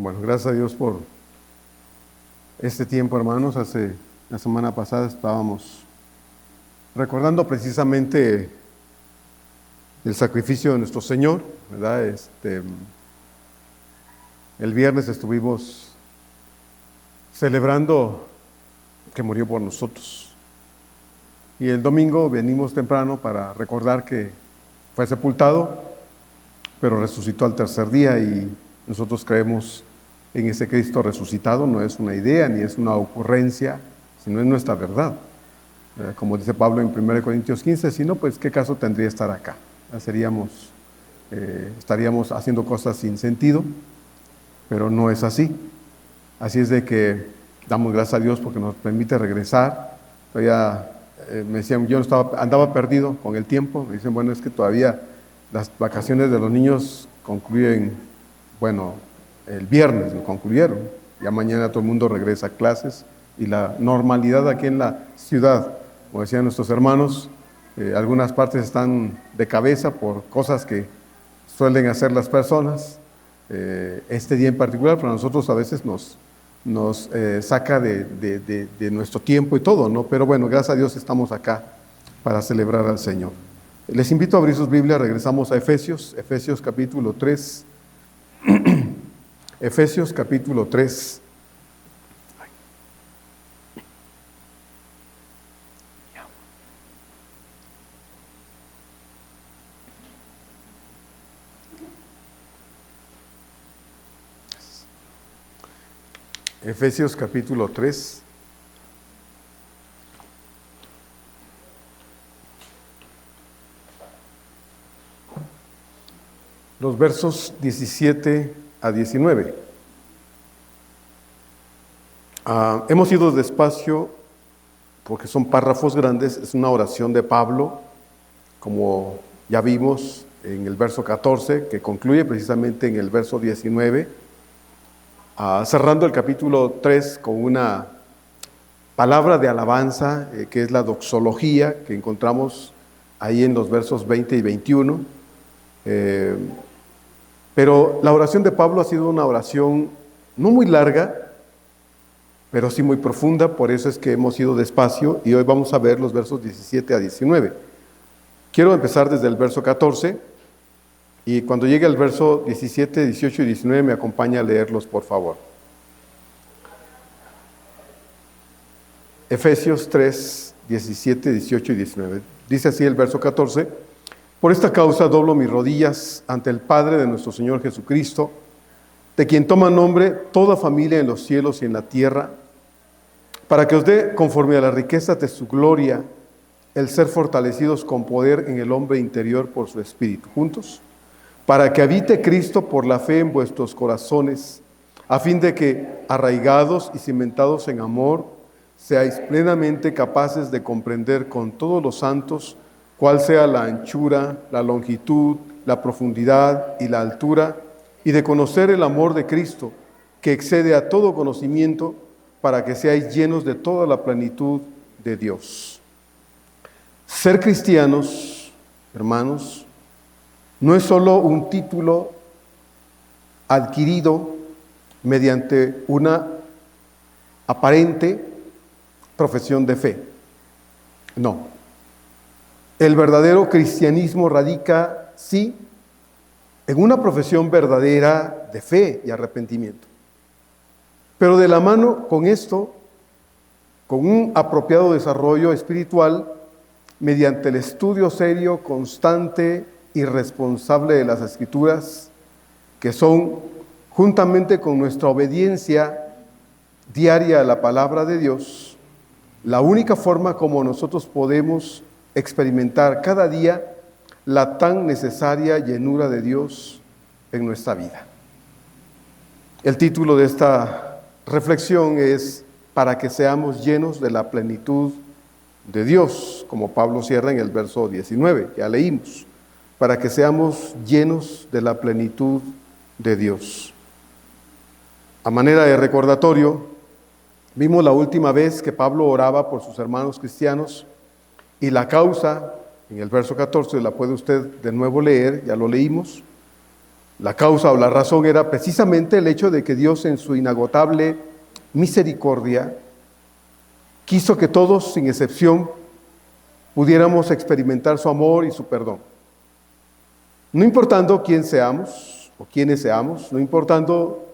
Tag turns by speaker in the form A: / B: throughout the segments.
A: Bueno, gracias a Dios por este tiempo, hermanos. La semana pasada estábamos recordando precisamente el sacrificio de nuestro Señor, ¿verdad? El viernes estuvimos celebrando que murió por nosotros. Y el domingo venimos temprano para recordar que fue sepultado, pero resucitó al tercer día, y nosotros creemos en ese Cristo resucitado. No es una idea ni es una ocurrencia, sino es nuestra verdad. Como dice Pablo en 1 Corintios 15, si no, pues qué caso tendría estar acá. Estaríamos haciendo cosas sin sentido, pero no es así. Así es de que damos gracias a Dios porque nos permite regresar. Todavía me decían, andaba perdido con el tiempo. Me dicen, bueno, es que todavía las vacaciones de los niños concluyen, bueno, el viernes lo concluyeron. Ya mañana todo el mundo regresa a clases y la normalidad aquí en la ciudad, como decían nuestros hermanos, algunas partes están de cabeza por cosas que suelen hacer las personas. Este día en particular para nosotros a veces nos saca de nuestro tiempo y todo, ¿no? Pero bueno, gracias a Dios estamos acá para celebrar al Señor. Les invito a abrir sus Biblias. Regresamos a Efesios capítulo 3. Efesios capítulo 3. Efesios capítulo 3. Los versos 17 a 19. Hemos ido despacio porque son párrafos grandes. Es una oración de Pablo, como ya vimos en el verso 14, que concluye precisamente en el verso 19, cerrando el capítulo 3 con una palabra de alabanza, que es la doxología, que encontramos ahí en los versos 20 y 21. Pero la oración de Pablo ha sido una oración no muy larga, pero sí muy profunda. Por eso es que hemos ido despacio y hoy vamos a ver los versos 17 a 19. Quiero empezar desde el verso 14 y cuando llegue al verso 17, 18 y 19 me acompaña a leerlos, por favor. Efesios 3, 17, 18 y 19. Dice así el verso 14: Por esta causa doblo mis rodillas ante el Padre de nuestro Señor Jesucristo, de quien toma nombre toda familia en los cielos y en la tierra, para que os dé, conforme a la riqueza de su gloria, el ser fortalecidos con poder en el hombre interior por su Espíritu. Juntos, para que habite Cristo por la fe en vuestros corazones, a fin de que, arraigados y cimentados en amor, seáis plenamente capaces de comprender con todos los santos cuál sea la anchura, la longitud, la profundidad y la altura, y de conocer el amor de Cristo, que excede a todo conocimiento, para que seáis llenos de toda la plenitud de Dios. Ser cristianos, hermanos, no es solo un título adquirido mediante una aparente profesión de fe. No. El verdadero cristianismo radica, sí, en una profesión verdadera de fe y arrepentimiento. Pero de la mano con esto, con un apropiado desarrollo espiritual, mediante el estudio serio, constante y responsable de las Escrituras, que son, juntamente con nuestra obediencia diaria a la palabra de Dios, la única forma como nosotros podemos experimentar cada día la tan necesaria llenura de Dios en nuestra vida. El título de esta reflexión es para que seamos llenos de la plenitud de Dios, como Pablo cierra en el verso 19, ya leímos, para que seamos llenos de la plenitud de Dios. A manera de recordatorio, vimos la última vez que Pablo oraba por sus hermanos cristianos y la causa, en el verso 14, la puede usted de nuevo leer, ya lo leímos, La causa o la razón era precisamente el hecho de que Dios, en su inagotable misericordia, quiso que todos, sin excepción, pudiéramos experimentar su amor y su perdón. No importando quién seamos o quiénes seamos, no importando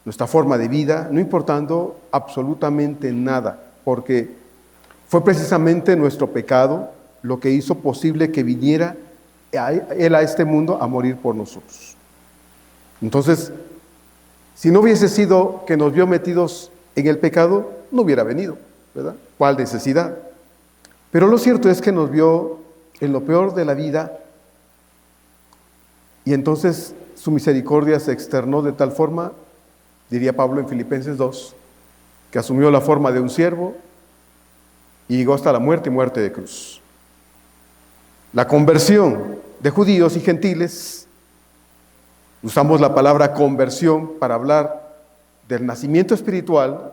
A: nuestra forma de vida, no importando absolutamente nada, porque fue precisamente nuestro pecado lo que hizo posible que viniera Él a este mundo a morir por nosotros. Entonces, si no hubiese sido que nos vio metidos en el pecado, no hubiera venido, ¿verdad? ¿Cuál necesidad? Pero lo cierto es que nos vio en lo peor de la vida y entonces su misericordia se externó de tal forma, diría Pablo en Filipenses 2, que asumió la forma de un siervo y llegó hasta la muerte y muerte de cruz. La conversión de judíos y gentiles, usamos la palabra conversión para hablar del nacimiento espiritual,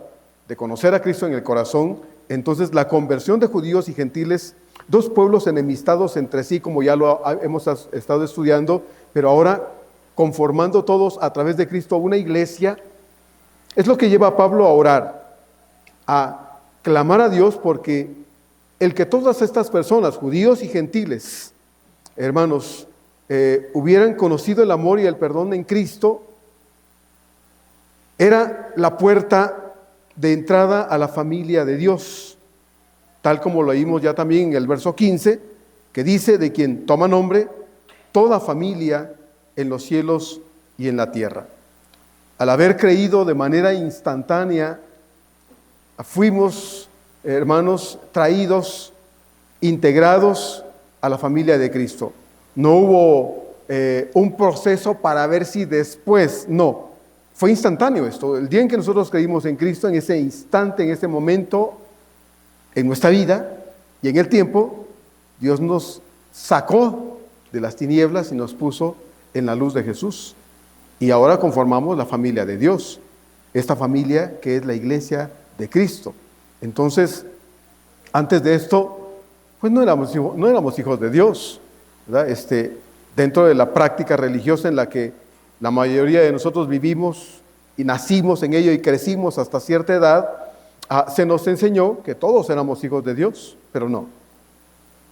A: de conocer a Cristo en el corazón. Entonces la conversión de judíos y gentiles, dos pueblos enemistados entre sí, como ya lo hemos estado estudiando, pero ahora conformando todos a través de Cristo una iglesia, es lo que lleva a Pablo a orar, a clamar a Dios porque el que todas estas personas, judíos y gentiles, hermanos, hubieran conocido el amor y el perdón en Cristo, era la puerta de entrada a la familia de Dios, tal como lo leímos ya también en el verso 15, que dice: de quien toma nombre toda familia en los cielos y en la tierra. Al haber creído de manera instantánea, fuimos, hermanos, traídos, integrados a la familia de Cristo. No hubo un proceso para ver si después, no, fue instantáneo esto. El día en que nosotros creímos en Cristo, en ese instante, en ese momento, en nuestra vida y en el tiempo, Dios nos sacó de las tinieblas y nos puso en la luz de Jesús. Y ahora conformamos la familia de Dios, esta familia que es la iglesia de Cristo. Entonces, antes de esto, pues no éramos hijos de Dios, ¿verdad? Dentro de la práctica religiosa en la que la mayoría de nosotros vivimos y nacimos en ello y crecimos hasta cierta edad, se nos enseñó que todos éramos hijos de Dios, pero no.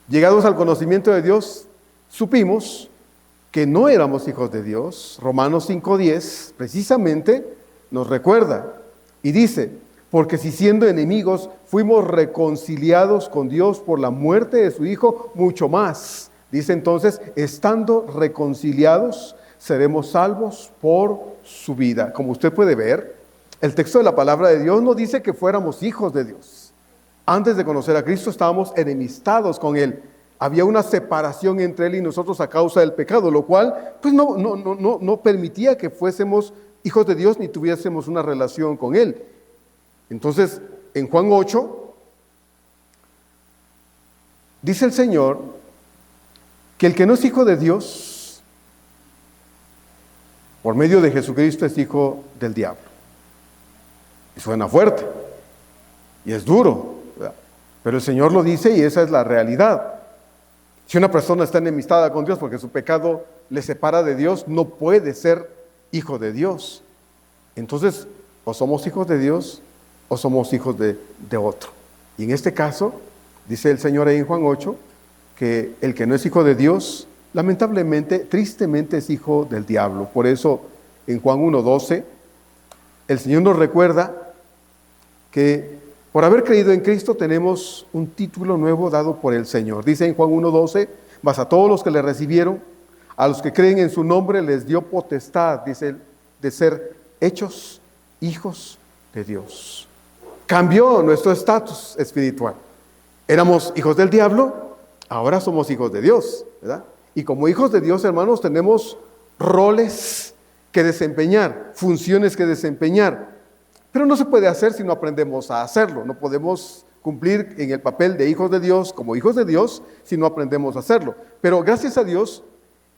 A: Llegados al conocimiento de Dios, supimos que no éramos hijos de Dios. Romanos 5:10 precisamente nos recuerda y dice: porque si siendo enemigos fuimos reconciliados con Dios por la muerte de su Hijo, mucho más, dice entonces, estando reconciliados, seremos salvos por su vida. Como usted puede ver, el texto de la palabra de Dios no dice que fuéramos hijos de Dios. Antes de conocer a Cristo estábamos enemistados con Él. Había una separación entre Él y nosotros a causa del pecado, lo cual pues no permitía que fuésemos hijos de Dios ni tuviésemos una relación con Él. Entonces, en Juan 8, dice el Señor que el que no es hijo de Dios, por medio de Jesucristo, es hijo del diablo. Y suena fuerte, y es duro, ¿verdad? Pero el Señor lo dice y esa es la realidad. Si una persona está enemistada con Dios porque su pecado le separa de Dios, no puede ser hijo de Dios. Entonces, o somos hijos de Dios o somos hijos de otro. Y en este caso, dice el Señor ahí en Juan 8, que el que no es hijo de Dios, lamentablemente, tristemente es hijo del diablo. Por eso, en Juan 1:12, el Señor nos recuerda que por haber creído en Cristo tenemos un título nuevo dado por el Señor. Dice en Juan 1:12, mas a todos los que le recibieron, a los que creen en su nombre, les dio potestad, dice, de ser hechos hijos de Dios. Cambió nuestro estatus espiritual. Éramos hijos del diablo, ahora somos hijos de Dios, ¿verdad? Y como hijos de Dios, hermanos, tenemos roles que desempeñar, funciones que desempeñar. Pero no se puede hacer si no aprendemos a hacerlo. No podemos cumplir en el papel de hijos de Dios, como hijos de Dios, si no aprendemos a hacerlo. Pero gracias a Dios,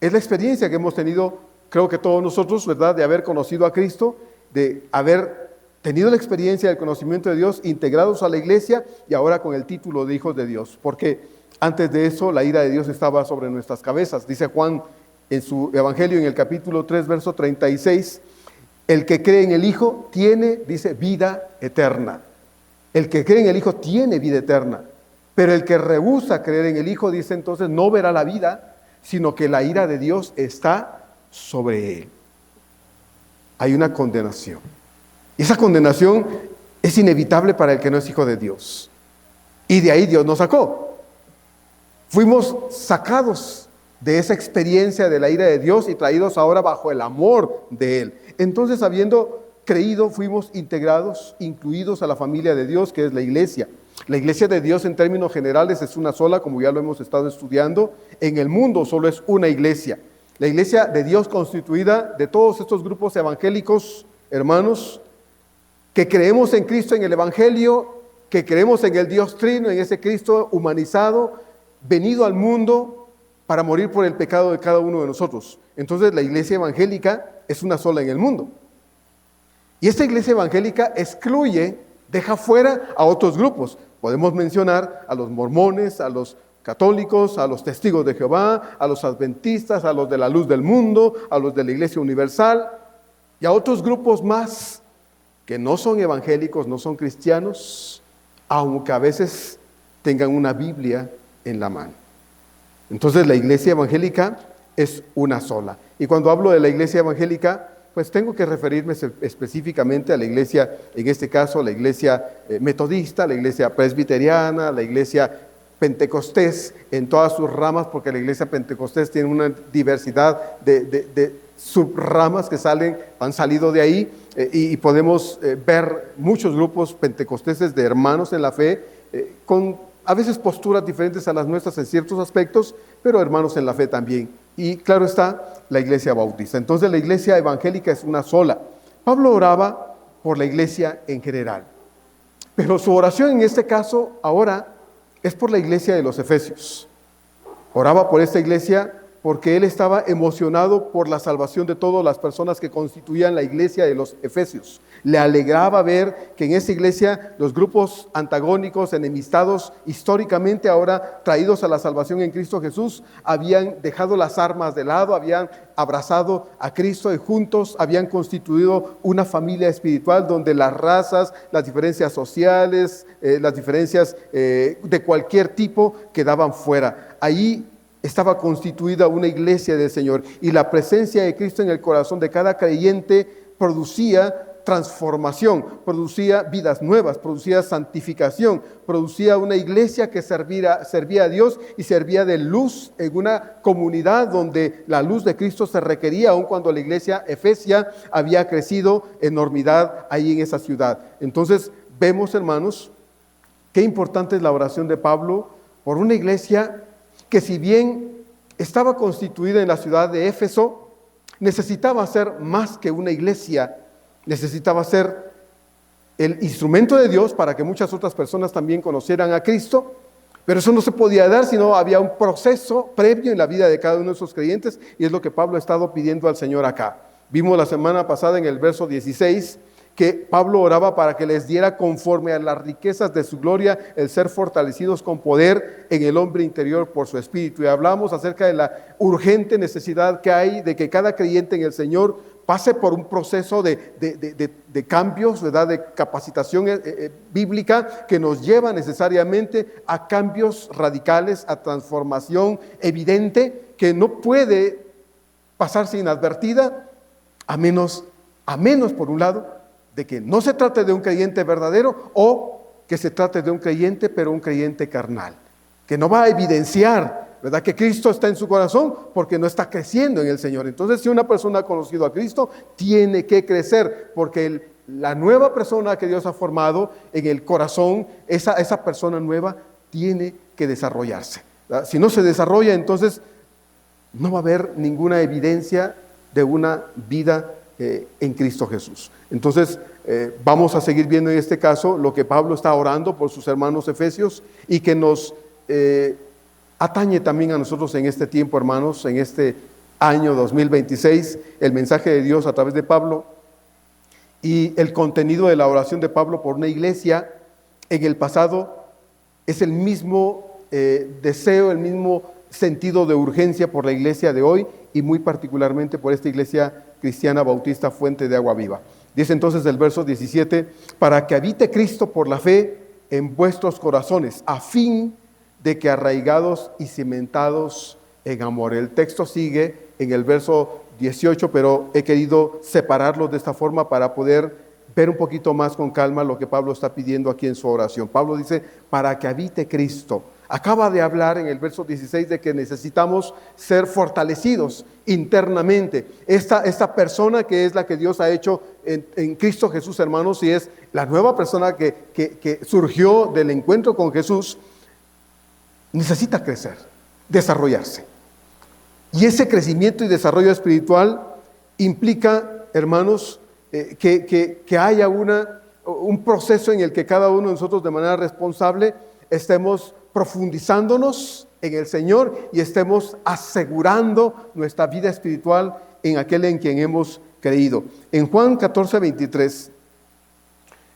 A: es la experiencia que hemos tenido, creo que todos nosotros, ¿verdad?, de haber conocido a Cristo, de haber tenido la experiencia del conocimiento de Dios, integrados a la iglesia y ahora con el título de hijos de Dios. Porque antes de eso, la ira de Dios estaba sobre nuestras cabezas. Dice Juan en su Evangelio, en el capítulo 3, verso 36, el que cree en el Hijo tiene, dice, vida eterna. El que cree en el Hijo tiene vida eterna. Pero el que rehúsa creer en el Hijo, dice entonces, no verá la vida, sino que la ira de Dios está sobre él. Hay una condenación. Y esa condenación es inevitable para el que no es hijo de Dios. Y de ahí Dios nos sacó. Fuimos sacados de esa experiencia de la ira de Dios y traídos ahora bajo el amor de Él. Entonces, habiendo creído, fuimos integrados, incluidos a la familia de Dios, que es la iglesia. La iglesia de Dios en términos generales es una sola, como ya lo hemos estado estudiando. En el mundo solo es una iglesia. La iglesia de Dios constituida de todos estos grupos evangélicos, hermanos, que creemos en Cristo, en el Evangelio, que creemos en el Dios Trino, en ese Cristo humanizado, venido al mundo para morir por el pecado de cada uno de nosotros. Entonces la iglesia evangélica es una sola en el mundo. Y esta iglesia evangélica excluye, deja fuera a otros grupos. Podemos mencionar a los mormones, a los católicos, a los testigos de Jehová, a los adventistas, a los de la luz del mundo, a los de la iglesia universal y a otros grupos más que no son evangélicos, no son cristianos, aunque a veces tengan una Biblia en la mano. Entonces la iglesia evangélica es una sola. Y cuando hablo de la iglesia evangélica, pues tengo que referirme específicamente a la iglesia, en este caso la iglesia metodista, la iglesia presbiteriana, la iglesia pentecostés en todas sus ramas, porque la iglesia pentecostés tiene una diversidad de subramas que han salido de ahí, y podemos ver muchos grupos pentecosteses de hermanos en la fe, con a veces posturas diferentes a las nuestras en ciertos aspectos, pero hermanos en la fe también. Y claro está, la iglesia bautista. Entonces la iglesia evangélica es una sola. Pablo oraba por la iglesia en general, pero su oración en este caso ahora es por la iglesia de los Efesios. Oraba por esta iglesia porque él estaba emocionado por la salvación de todas las personas que constituían la iglesia de los Efesios. Le alegraba ver que en esa iglesia los grupos antagónicos, enemistados históricamente, ahora traídos a la salvación en Cristo Jesús, habían dejado las armas de lado, habían abrazado a Cristo y juntos habían constituido una familia espiritual donde las razas, las diferencias sociales, las diferencias de cualquier tipo quedaban fuera. Ahí estaba constituida una iglesia del Señor, y la presencia de Cristo en el corazón de cada creyente producía transformación, producía vidas nuevas, producía santificación, producía una iglesia que servía a Dios y servía de luz en una comunidad donde la luz de Cristo se requería, aun cuando la iglesia efesia había crecido enormidad ahí en esa ciudad. Entonces vemos, hermanos, qué importante es la oración de Pablo por una iglesia que, si bien estaba constituida en la ciudad de Éfeso, necesitaba ser más que una iglesia, necesitaba ser el instrumento de Dios para que muchas otras personas también conocieran a Cristo, pero eso no se podía dar, sino había un proceso previo en la vida de cada uno de esos creyentes, y es lo que Pablo ha estado pidiendo al Señor acá. Vimos la semana pasada en el verso 16 que Pablo oraba para que les diera, conforme a las riquezas de su gloria, el ser fortalecidos con poder en el hombre interior por su espíritu. Y hablamos acerca de la urgente necesidad que hay de que cada creyente en el Señor pase por un proceso de cambios, ¿verdad?, de capacitación bíblica, que nos lleva necesariamente a cambios radicales, a transformación evidente, que no puede pasarse inadvertida, a menos por un lado, de que no se trate de un creyente verdadero, o que se trate de un creyente, pero un creyente carnal, que no va a evidenciar, ¿verdad?, que Cristo está en su corazón, porque no está creciendo en el Señor. Entonces, si una persona ha conocido a Cristo, tiene que crecer, porque la nueva persona que Dios ha formado en el corazón, esa persona nueva tiene que desarrollarse, ¿verdad? Si no se desarrolla, entonces no va a haber ninguna evidencia de una vida en Cristo Jesús. Entonces vamos a seguir viendo en este caso lo que Pablo está orando por sus hermanos efesios, y que nos atañe también a nosotros en este tiempo, hermanos, en este año 2026, el mensaje de Dios a través de Pablo y el contenido de la oración de Pablo por una iglesia. En el pasado es el mismo deseo, el mismo sentido de urgencia por la iglesia de hoy y muy particularmente por esta iglesia cristiana bautista Fuente de Agua Viva. Dice entonces el verso 17, para que habite Cristo por la fe en vuestros corazones, a fin de que arraigados y cimentados en amor. El texto sigue en el verso 18, pero he querido separarlo de esta forma para poder ver un poquito más con calma lo que Pablo está pidiendo aquí en su oración. Pablo dice, para que habite Cristo. Acaba de hablar en el verso 16 de que necesitamos ser fortalecidos internamente. Esta persona que es la que Dios ha hecho en Cristo Jesús, hermanos, y es la nueva persona que surgió del encuentro con Jesús, necesita crecer, desarrollarse. Y ese crecimiento y desarrollo espiritual implica, hermanos, que haya un proceso en el que cada uno de nosotros de manera responsable estemos profundizándonos en el Señor y estemos asegurando nuestra vida espiritual en aquel en quien hemos creído. En Juan 14:23,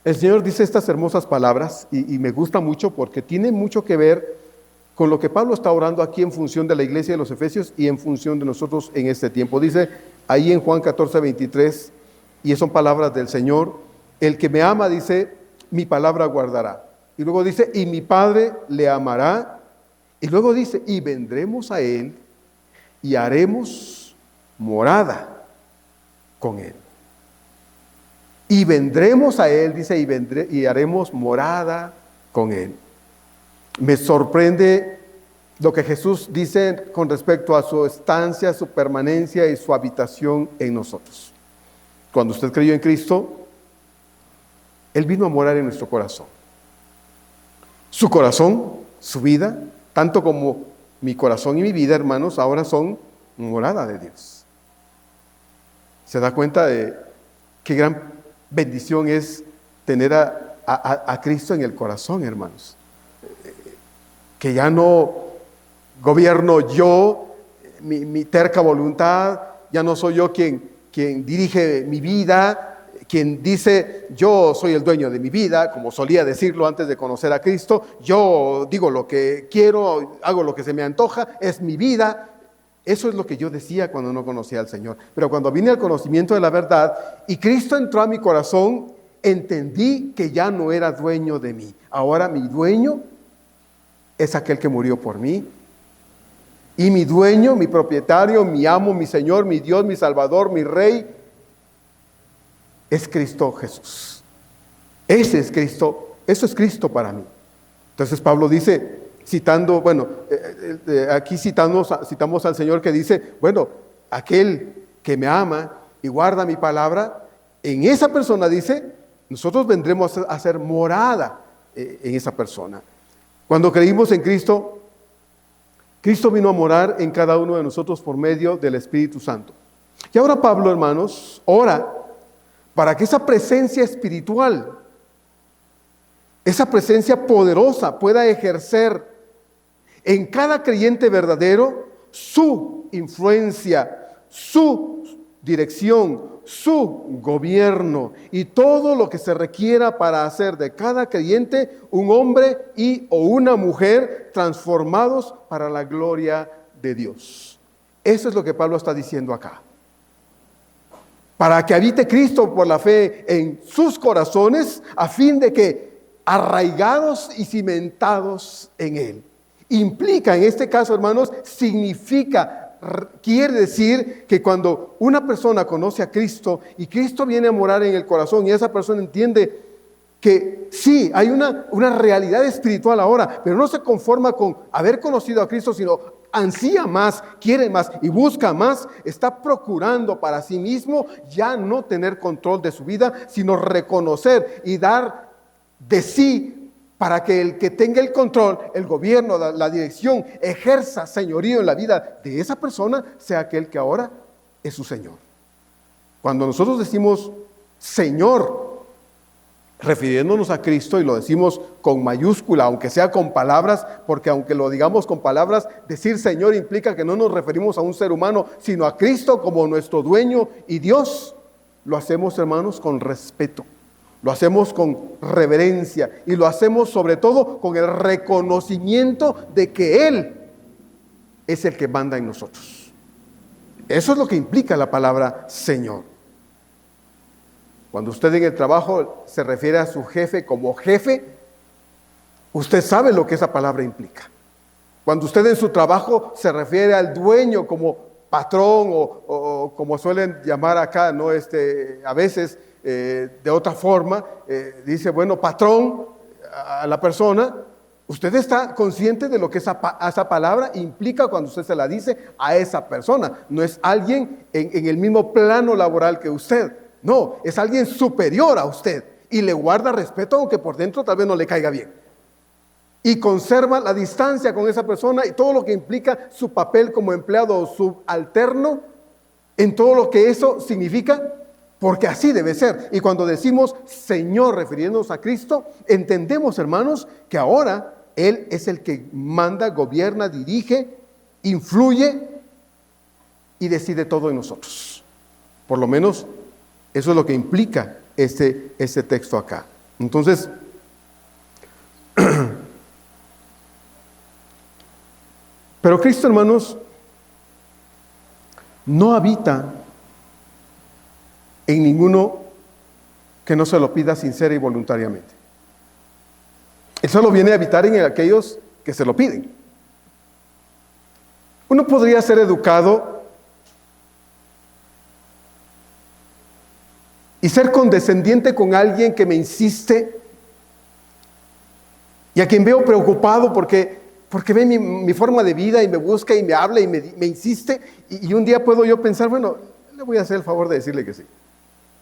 A: el Señor dice estas hermosas palabras y me gusta mucho porque tiene mucho que ver con lo que Pablo está orando aquí en función de la iglesia de los Efesios y en función de nosotros en este tiempo. Dice ahí en Juan 14:23, y son palabras del Señor, el que me ama, dice, mi palabra guardará. Y luego dice, y mi Padre le amará. Y luego dice, y vendremos a Él y haremos morada con Él. Y vendremos a Él, dice, y haremos morada con Él. Me sorprende lo que Jesús dice con respecto a su estancia, su permanencia y su habitación en nosotros. Cuando usted creyó en Cristo, Él vino a morar en nuestro corazón. Su corazón, su vida, tanto como mi corazón y mi vida, hermanos, ahora son morada de Dios. ¿Se da cuenta de qué gran bendición es tener a Cristo en el corazón, hermanos? Que ya no gobierno yo, mi terca voluntad, ya no soy yo quien dirige mi vida, quien dice yo soy el dueño de mi vida, como solía decirlo antes de conocer a Cristo, yo digo lo que quiero, hago lo que se me antoja, es mi vida. Eso es lo que yo decía cuando no conocía al Señor. Pero cuando vine al conocimiento de la verdad y Cristo entró a mi corazón, entendí que ya no era dueño de mí. Ahora mi dueño es aquel que murió por mí. Y mi dueño, mi propietario, mi amo, mi Señor, mi Dios, mi Salvador, mi Rey, es Cristo Jesús. Ese es Cristo, eso es Cristo para mí. Entonces Pablo dice, citando, aquí citamos al Señor que dice, aquel que me ama y guarda mi palabra, en esa persona dice, nosotros vendremos a hacer morada en esa persona. Cuando creímos en Cristo, Cristo vino a morar en cada uno de nosotros por medio del Espíritu Santo. Y ahora Pablo, hermanos, ora para que esa presencia espiritual, esa presencia poderosa pueda ejercer en cada creyente verdadero su influencia, su dirección, su gobierno y todo lo que se requiera para hacer de cada creyente un hombre o una mujer transformados para la gloria de Dios. Eso es lo que Pablo está diciendo acá. Para que habite Cristo por la fe en sus corazones, a fin de que arraigados y cimentados en Él. Implica, en este caso, hermanos, quiere decir que cuando una persona conoce a Cristo y Cristo viene a morar en el corazón y esa persona entiende que sí, hay una realidad espiritual ahora, pero no se conforma con haber conocido a Cristo, sino ansía más, quiere más y busca más, está procurando para sí mismo ya no tener control de su vida, sino reconocer y dar de sí para que el que tenga el control, el gobierno, la dirección, ejerza señorío en la vida de esa persona, sea aquel que ahora es su Señor. Cuando nosotros decimos Señor, refiriéndonos a Cristo, y lo decimos con mayúscula, aunque sea con palabras, porque aunque lo digamos con palabras, decir Señor implica que no nos referimos a un ser humano, sino a Cristo como nuestro dueño y Dios. Lo hacemos, hermanos, con respeto, lo hacemos con reverencia y lo hacemos sobre todo con el reconocimiento de que Él es el que manda en nosotros. Eso es lo que implica la palabra Señor. Cuando usted en el trabajo se refiere a su jefe como jefe, usted sabe lo que esa palabra implica. Cuando usted en su trabajo se refiere al dueño como patrón o como suelen llamar acá, ¿no? A veces de otra forma, dice, bueno, patrón a la persona, usted está consciente de lo que esa palabra implica cuando usted se la dice a esa persona. No es alguien en el mismo plano laboral que usted. No, es alguien superior a usted y le guarda respeto aunque por dentro tal vez no le caiga bien. Y conserva la distancia con esa persona y todo lo que implica su papel como empleado o subalterno en todo lo que eso significa, porque así debe ser. Y cuando decimos Señor refiriéndonos a Cristo, entendemos, hermanos, que ahora Él es el que manda, gobierna, dirige, influye y decide todo en nosotros. Por lo menos eso es lo que implica este texto acá. Entonces, pero Cristo, hermanos, no habita en ninguno que no se lo pida sincera y voluntariamente. Él solo viene a habitar en aquellos que se lo piden. Uno podría ser educado y ser condescendiente con alguien que me insiste y a quien veo preocupado porque ve mi forma de vida y me busca y me habla y me insiste, y un día puedo yo pensar, bueno, le voy a hacer el favor de decirle que sí.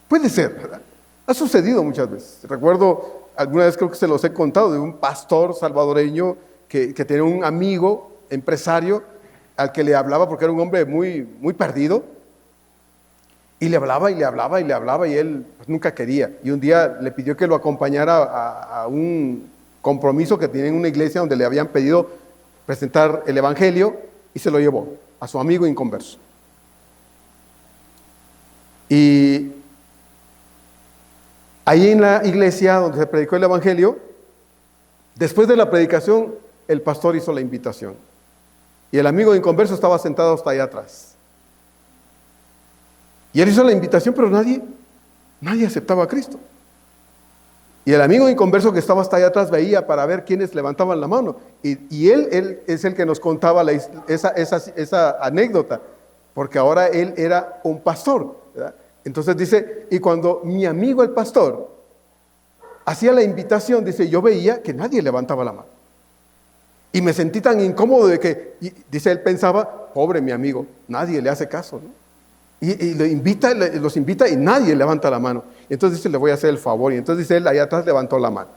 A: Puede ser, ¿verdad? Ha sucedido muchas veces. Recuerdo, alguna vez creo que se los he contado, de un pastor salvadoreño que tenía un amigo empresario al que le hablaba porque era un hombre muy, muy perdido, y le hablaba y le hablaba y le hablaba y él pues, nunca quería. Y un día le pidió que lo acompañara a un compromiso que tenía en una iglesia donde le habían pedido presentar el evangelio, y se lo llevó a su amigo inconverso. Y ahí en la iglesia donde se predicó el evangelio, después de la predicación, el pastor hizo la invitación. Y el amigo inconverso estaba sentado hasta allá atrás. Y él hizo la invitación, pero nadie aceptaba a Cristo. Y el amigo inconverso que estaba hasta allá atrás veía para ver quiénes levantaban la mano. Y él es el que nos contaba esa anécdota, porque ahora él era un pastor, ¿verdad? Entonces dice, y cuando mi amigo el pastor hacía la invitación, dice, yo veía que nadie levantaba la mano. Y me sentí tan incómodo de que, dice, él pensaba, pobre mi amigo, nadie le hace caso, ¿no? Y los invita y nadie levanta la mano. Entonces dice, le voy a hacer el favor. Y entonces dice, él allá atrás levantó la mano.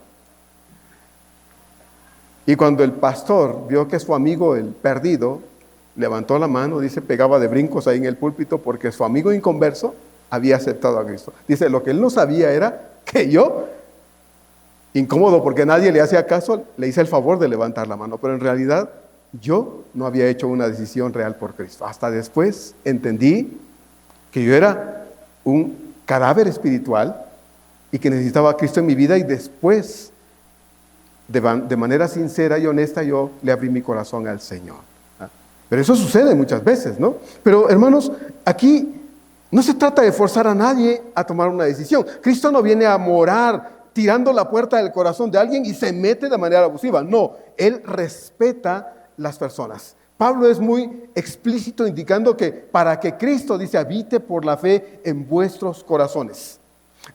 A: Y cuando el pastor vio que su amigo, el perdido, levantó la mano, dice, pegaba de brincos ahí en el púlpito porque su amigo inconverso había aceptado a Cristo. Dice, lo que él no sabía era que yo, incómodo porque nadie le hacía caso, le hice el favor de levantar la mano. Pero en realidad yo no había hecho una decisión real por Cristo. Hasta después entendí que yo era un cadáver espiritual y que necesitaba a Cristo en mi vida, y después, de manera sincera y honesta, yo le abrí mi corazón al Señor. Pero eso sucede muchas veces, ¿no? Pero hermanos, aquí no se trata de forzar a nadie a tomar una decisión. Cristo no viene a morar tirando la puerta del corazón de alguien y se mete de manera abusiva. No, Él respeta las personas. Pablo es muy explícito indicando que para que Cristo, dice, habite por la fe en vuestros corazones.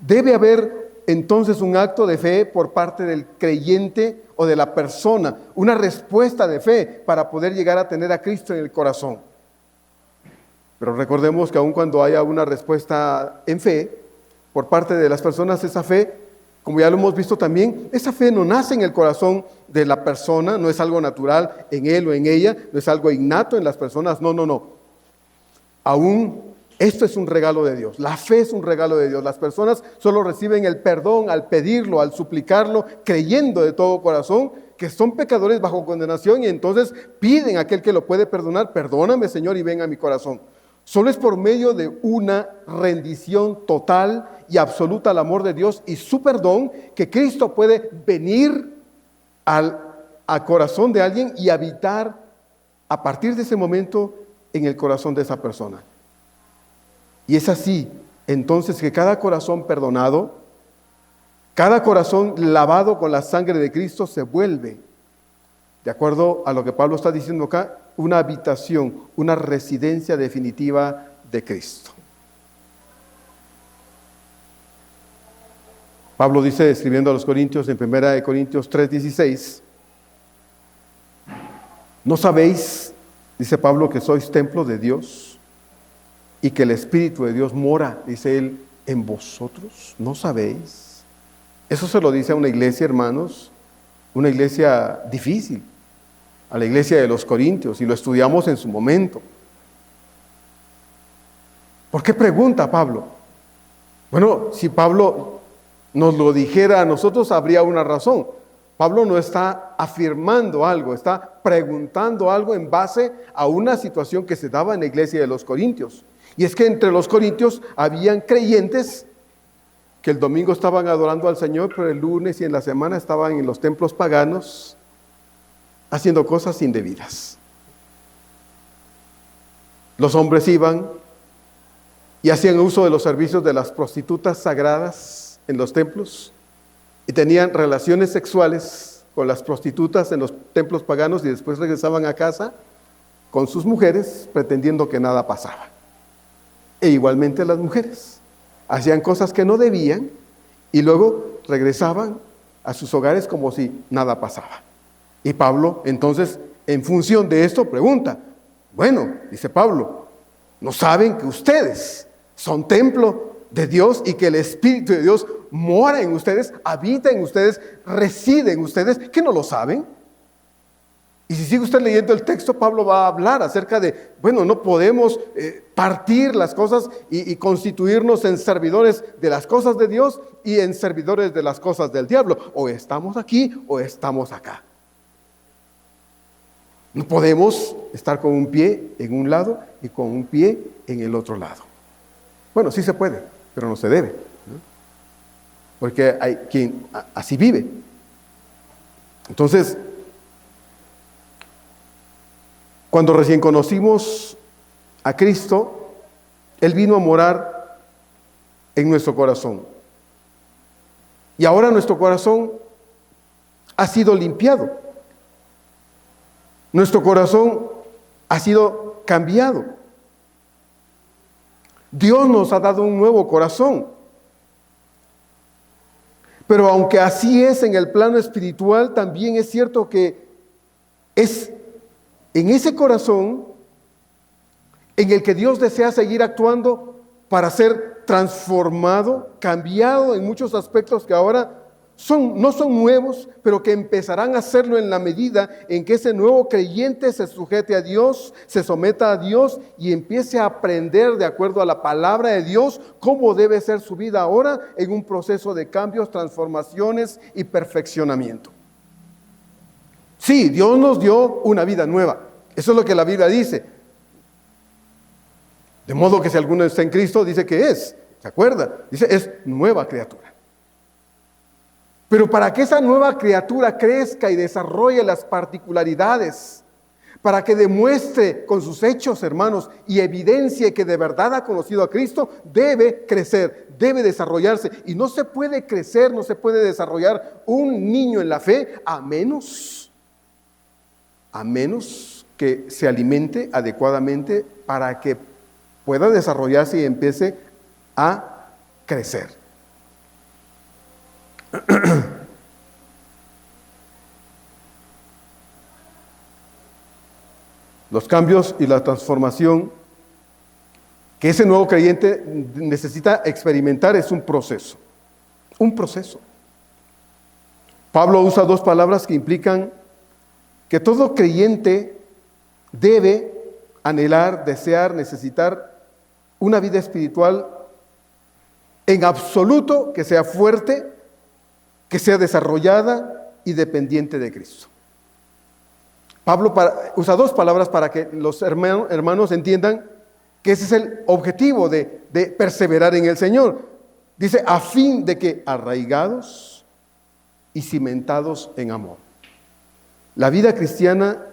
A: Debe haber entonces un acto de fe por parte del creyente o de la persona, una respuesta de fe para poder llegar a tener a Cristo en el corazón. Pero recordemos que aun cuando haya una respuesta en fe por parte de las personas, esa fe, como ya lo hemos visto también, esa fe no nace en el corazón de la persona, no es algo natural en él o en ella, no es algo innato en las personas, no. Aún esto es un regalo de Dios, la fe es un regalo de Dios. Las personas solo reciben el perdón al pedirlo, al suplicarlo, creyendo de todo corazón que son pecadores bajo condenación, y entonces piden a aquel que lo puede perdonar, perdóname Señor y ven a mi corazón. Solo es por medio de una rendición total y absoluta al amor de Dios y su perdón que Cristo puede venir al corazón de alguien y habitar a partir de ese momento en el corazón de esa persona. Y es así, entonces, que cada corazón perdonado, cada corazón lavado con la sangre de Cristo se vuelve, de acuerdo a lo que Pablo está diciendo acá, una habitación, una residencia definitiva de Cristo. Pablo dice, escribiendo a los Corintios en 1 Corintios 3:16, ¿no sabéis, dice Pablo, que sois templo de Dios y que el Espíritu de Dios mora, dice él, en vosotros? ¿No sabéis? Eso se lo dice a una iglesia, hermanos, una iglesia difícil, a la iglesia de los Corintios, y lo estudiamos en su momento. ¿Por qué pregunta Pablo? Bueno, si Pablo nos lo dijera a nosotros, habría una razón. Pablo no está afirmando algo, está preguntando algo en base a una situación que se daba en la iglesia de los Corintios. Y es que entre los corintios habían creyentes que el domingo estaban adorando al Señor, pero el lunes y en la semana estaban en los templos paganos haciendo cosas indebidas. Los hombres iban y hacían uso de los servicios de las prostitutas sagradas en los templos y tenían relaciones sexuales con las prostitutas en los templos paganos y después regresaban a casa con sus mujeres pretendiendo que nada pasaba. E igualmente las mujeres hacían cosas que no debían y luego regresaban a sus hogares como si nada pasaba. Y Pablo, entonces, en función de esto, pregunta, bueno, dice Pablo, ¿no saben que ustedes son templo de Dios y que el Espíritu de Dios mora en ustedes, habita en ustedes, reside en ustedes? ¿Qué no lo saben? Y si sigue usted leyendo el texto, Pablo va a hablar acerca de, bueno, no podemos partir las cosas y constituirnos en servidores de las cosas de Dios y en servidores de las cosas del diablo. O estamos aquí o estamos acá. No podemos estar con un pie en un lado y con un pie en el otro lado. Bueno, sí se puede, pero no se debe, ¿no? Porque hay quien así vive. Entonces, cuando recién conocimos a Cristo, Él vino a morar en nuestro corazón. Y ahora nuestro corazón ha sido limpiado. Nuestro corazón ha sido cambiado. Dios nos ha dado un nuevo corazón. Pero aunque así es en el plano espiritual, también es cierto que es en ese corazón en el que Dios desea seguir actuando para ser transformado, cambiado en muchos aspectos que ahora no son nuevos, pero que empezarán a hacerlo en la medida en que ese nuevo creyente se sujete a Dios, se someta a Dios y empiece a aprender de acuerdo a la palabra de Dios cómo debe ser su vida ahora en un proceso de cambios, transformaciones y perfeccionamiento. Sí, Dios nos dio una vida nueva. Eso es lo que la Biblia dice. De modo que si alguno está en Cristo, dice que es. ¿Se acuerda? Dice, es nueva criatura. Pero para que esa nueva criatura crezca y desarrolle las particularidades, para que demuestre con sus hechos, hermanos, y evidencie que de verdad ha conocido a Cristo, debe crecer, debe desarrollarse. Y no se puede crecer, no se puede desarrollar un niño en la fe a menos que se alimente adecuadamente para que pueda desarrollarse y empiece a crecer. Los cambios y la transformación que ese nuevo creyente necesita experimentar es un proceso. Un proceso. Pablo usa dos palabras que implican que todo creyente debe anhelar, desear, necesitar una vida espiritual en absoluto que sea fuerte, que sea desarrollada y dependiente de Cristo. Pablo usa dos palabras para que los hermanos entiendan que ese es el objetivo de perseverar en el Señor. Dice, a fin de que arraigados y cimentados en amor. La vida cristiana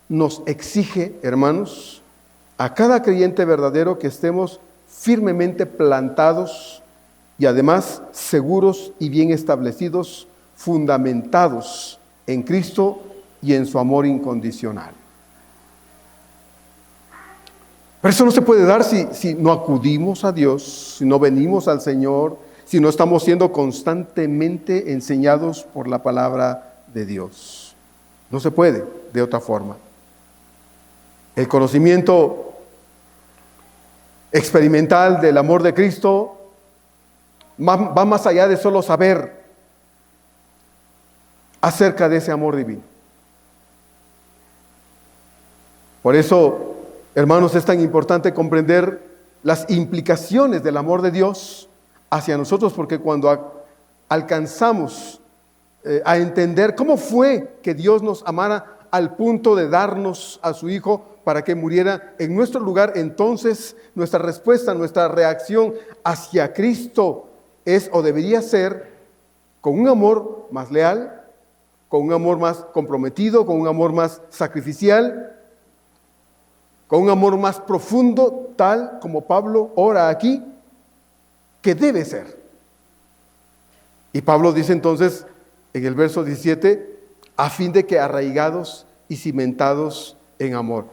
A: nos exige, hermanos, a cada creyente verdadero que estemos firmemente plantados y además seguros y bien establecidos, fundamentados en Cristo y en su amor incondicional. Pero eso no se puede dar si no acudimos a Dios, si no venimos al Señor, si no estamos siendo constantemente enseñados por la palabra de Dios. No se puede de otra forma. El conocimiento experimental del amor de Cristo va más allá de solo saber acerca de ese amor divino. Por eso, hermanos, es tan importante comprender las implicaciones del amor de Dios hacia nosotros, porque cuando alcanzamos a entender cómo fue que Dios nos amara al punto de darnos a su Hijo para que muriera en nuestro lugar, entonces nuestra respuesta, nuestra reacción hacia Cristo es o debería ser con un amor más leal, con un amor más comprometido, con un amor más sacrificial, con un amor más profundo, tal como Pablo ora aquí, que debe ser. Y Pablo dice entonces en el verso 17, a fin de que arraigados y cimentados en amor.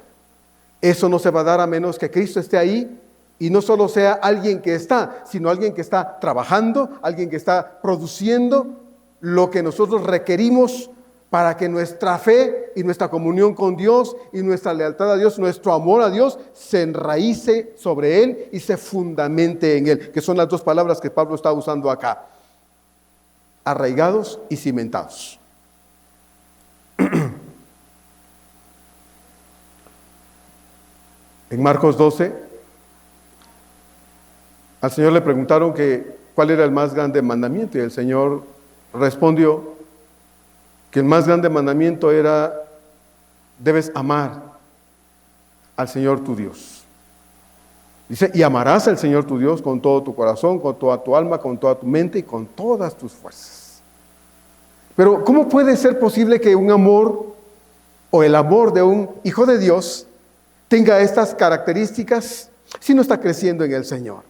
A: Eso no se va a dar a menos que Cristo esté ahí y no solo sea alguien que está, sino alguien que está trabajando, alguien que está produciendo lo que nosotros requerimos para que nuestra fe y nuestra comunión con Dios y nuestra lealtad a Dios, nuestro amor a Dios, se enraíce sobre Él y se fundamente en Él, que son las dos palabras que Pablo está usando acá. Arraigados y cimentados. En Marcos 12, al Señor le preguntaron cuál era el más grande mandamiento y el Señor respondió que el más grande mandamiento era: debes amar al Señor tu Dios. Dice, y amarás al Señor tu Dios con todo tu corazón, con toda tu alma, con toda tu mente y con todas tus fuerzas. Pero ¿cómo puede ser posible que un amor o el amor de un hijo de Dios tenga estas características si no está creciendo en el Señor?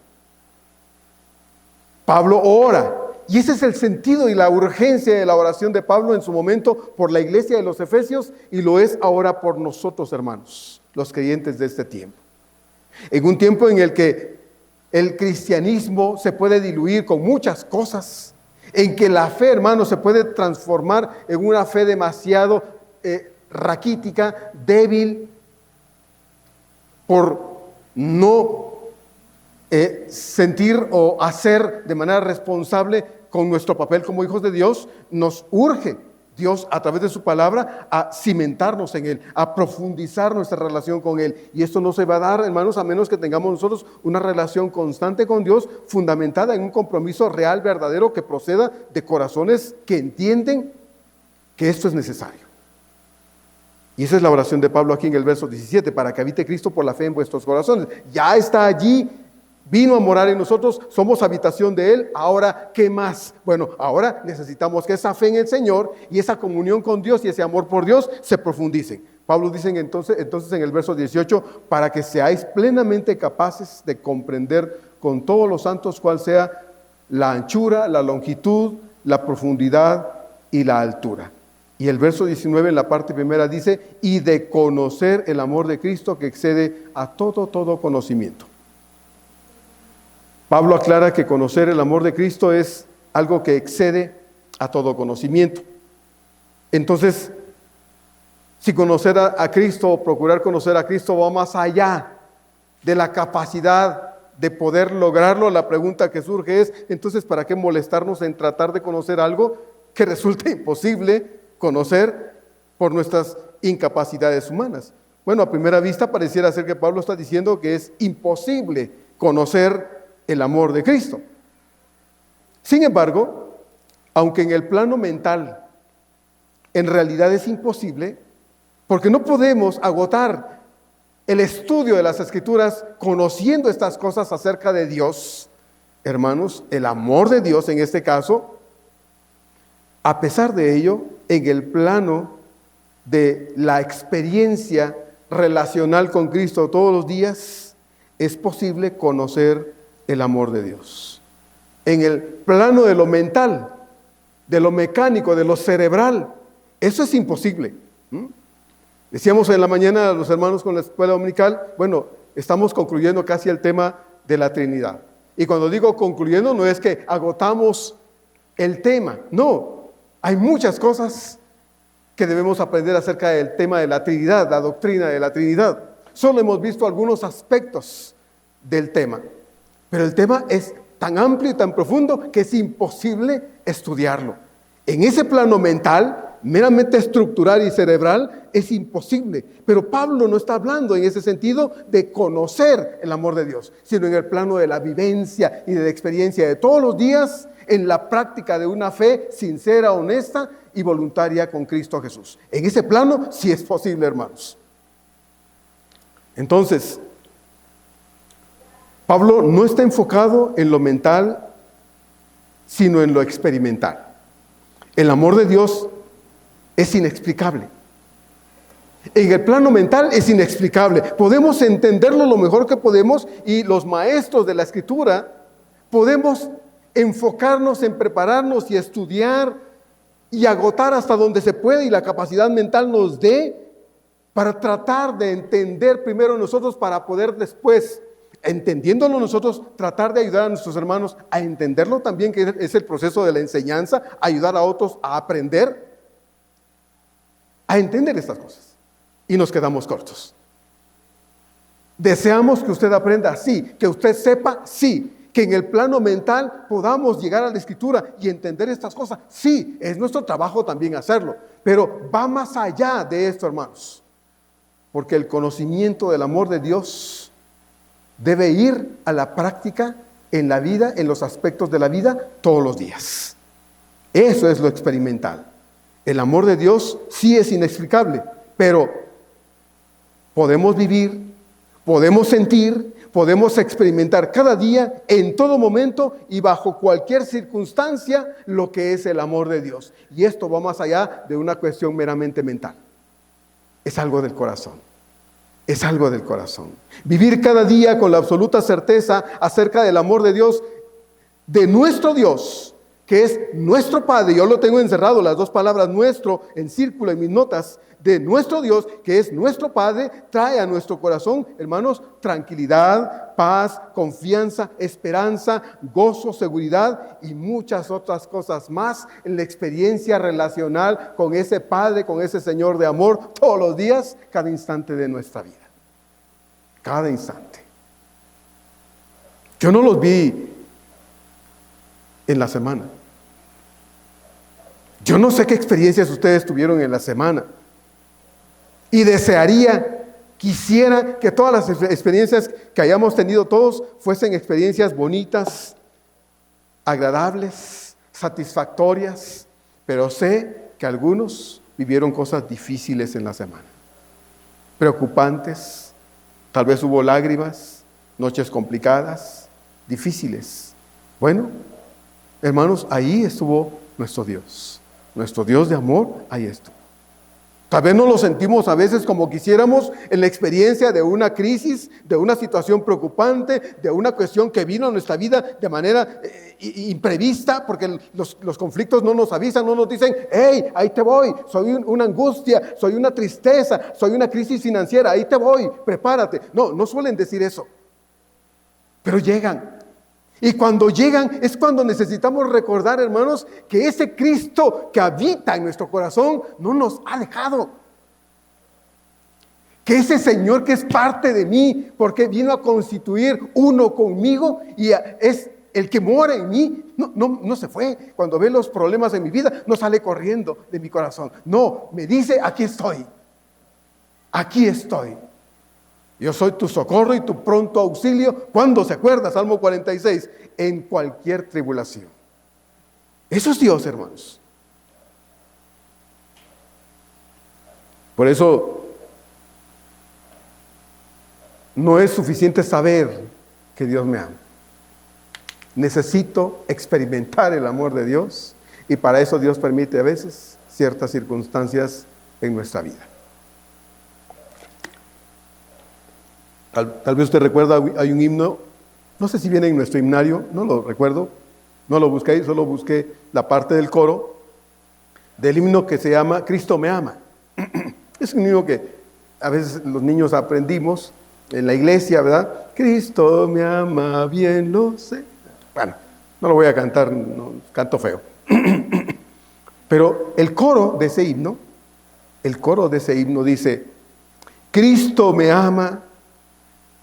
A: Pablo ora, y ese es el sentido y la urgencia de la oración de Pablo en su momento por la iglesia de los Efesios, y lo es ahora por nosotros, hermanos, los creyentes de este tiempo. En un tiempo en el que el cristianismo se puede diluir con muchas cosas, en que la fe, hermanos, se puede transformar en una fe demasiado raquítica, débil, por no sentir o hacer de manera responsable con nuestro papel como hijos de Dios. Nos urge Dios a través de su palabra a cimentarnos en Él, a profundizar nuestra relación con Él. Y esto no se va a dar, hermanos, a menos que tengamos nosotros una relación constante con Dios, fundamentada en un compromiso real, verdadero, que proceda de corazones que entienden que esto es necesario. Y esa es la oración de Pablo aquí en el verso 17, para que habite Cristo por la fe en vuestros corazones. Ya está allí, vino a morar en nosotros, somos habitación de Él. Ahora, ¿qué más? Bueno, ahora necesitamos que esa fe en el Señor y esa comunión con Dios y ese amor por Dios se profundicen. Pablo dice entonces en el verso 18, para que seáis plenamente capaces de comprender con todos los santos cuál sea la anchura, la longitud, la profundidad y la altura. Y el verso 19 en la parte primera dice, y de conocer el amor de Cristo que excede a todo conocimiento. Pablo aclara que conocer el amor de Cristo es algo que excede a todo conocimiento. Entonces, si conocer a Cristo o procurar conocer a Cristo va más allá de la capacidad de poder lograrlo, la pregunta que surge es, entonces, ¿para qué molestarnos en tratar de conocer algo que resulta imposible conocer por nuestras incapacidades humanas? Bueno, a primera vista pareciera ser que Pablo está diciendo que es imposible conocer el amor de Cristo. Sin embargo, aunque en el plano mental en realidad es imposible, porque no podemos agotar el estudio de las Escrituras conociendo estas cosas acerca de Dios, hermanos, el amor de Dios en este caso, a pesar de ello, en el plano de la experiencia relacional con Cristo todos los días, es posible conocer el amor de Dios. En el plano de lo mental, de lo mecánico, de lo cerebral, eso es imposible. Decíamos en la mañana a los hermanos con la escuela dominical, bueno, estamos concluyendo casi el tema de la Trinidad. Y cuando digo concluyendo, no es que agotamos el tema, no, hay muchas cosas que debemos aprender acerca del tema de la Trinidad, la doctrina de la Trinidad. Solo hemos visto algunos aspectos del tema, pero el tema es tan amplio y tan profundo que es imposible estudiarlo. En ese plano mental, meramente estructural y cerebral, es imposible. Pero Pablo no está hablando en ese sentido de conocer el amor de Dios, sino en el plano de la vivencia y de la experiencia de todos los días, en la práctica de una fe sincera, honesta y voluntaria con Cristo Jesús. En ese plano sí es posible, hermanos. Entonces, Pablo no está enfocado en lo mental, sino en lo experimental. El amor de Dios es inexplicable. En el plano mental es inexplicable. Podemos entenderlo lo mejor que podemos y los maestros de la Escritura podemos enfocarnos en prepararnos y estudiar y agotar hasta donde se puede y la capacidad mental nos dé para tratar de entender primero nosotros para poder después, entendiéndolo nosotros, tratar de ayudar a nuestros hermanos a entenderlo también, que es el proceso de la enseñanza, ayudar a otros a aprender, a entender estas cosas. Y nos quedamos cortos. Deseamos que usted aprenda, sí, que usted sepa, sí, que en el plano mental podamos llegar a la Escritura y entender estas cosas. Sí, es nuestro trabajo también hacerlo, pero va más allá de esto, hermanos, porque el conocimiento del amor de Dios debe ir a la práctica en la vida, en los aspectos de la vida, todos los días. Eso es lo experimental. El amor de Dios sí es inexplicable, pero podemos vivir, podemos sentir, podemos experimentar cada día, en todo momento y bajo cualquier circunstancia, lo que es el amor de Dios. Y esto va más allá de una cuestión meramente mental. Es algo del corazón. Es algo del corazón. Vivir cada día con la absoluta certeza acerca del amor de Dios, de nuestro Dios, que es nuestro Padre. Yo lo tengo encerrado, las dos palabras nuestro en círculo en mis notas. De nuestro Dios, que es nuestro Padre, trae a nuestro corazón, hermanos, tranquilidad, paz, confianza, esperanza, gozo, seguridad y muchas otras cosas más en la experiencia relacional con ese Padre, con ese Señor de amor, todos los días, cada instante de nuestra vida. Cada instante. Yo no los vi en la semana. Yo no sé qué experiencias ustedes tuvieron en la semana. Y quisiera que todas las experiencias que hayamos tenido todos fuesen experiencias bonitas, agradables, satisfactorias, pero sé que algunos vivieron cosas difíciles en la semana, preocupantes, tal vez hubo lágrimas, noches complicadas, difíciles. Bueno, hermanos, ahí estuvo nuestro Dios de amor, ahí estuvo. Tal vez no lo sentimos a veces como quisiéramos en la experiencia de una crisis, de una situación preocupante, de una cuestión que vino a nuestra vida de manera imprevista, porque los conflictos no nos avisan, no nos dicen, hey, ahí te voy, soy una angustia, soy una tristeza, soy una crisis financiera, ahí te voy, prepárate. No suelen decir eso, pero llegan. Y cuando llegan es cuando necesitamos recordar, hermanos, que ese Cristo que habita en nuestro corazón no nos ha dejado. Que ese Señor que es parte de mí, porque vino a constituir uno conmigo y es el que mora en mí, no se fue. Cuando ve los problemas en mi vida, no sale corriendo de mi corazón. No, me dice, aquí estoy. Aquí estoy. Yo soy tu socorro y tu pronto auxilio. ¿Cuándo se acuerda? Salmo 46. En cualquier tribulación. Eso es Dios, hermanos. Por eso no es suficiente saber que Dios me ama. Necesito experimentar el amor de Dios y para eso Dios permite a veces ciertas circunstancias en nuestra vida. Tal vez usted recuerda, hay un himno, no sé si viene en nuestro himnario, no lo recuerdo, no lo busqué ahí, solo busqué la parte del coro del himno que se llama Cristo me ama. Es un himno que a veces los niños aprendimos en la iglesia, ¿verdad? Cristo me ama, bien lo sé. Bueno, no lo voy a cantar, no, canto feo. Pero el coro de ese himno dice, Cristo me ama,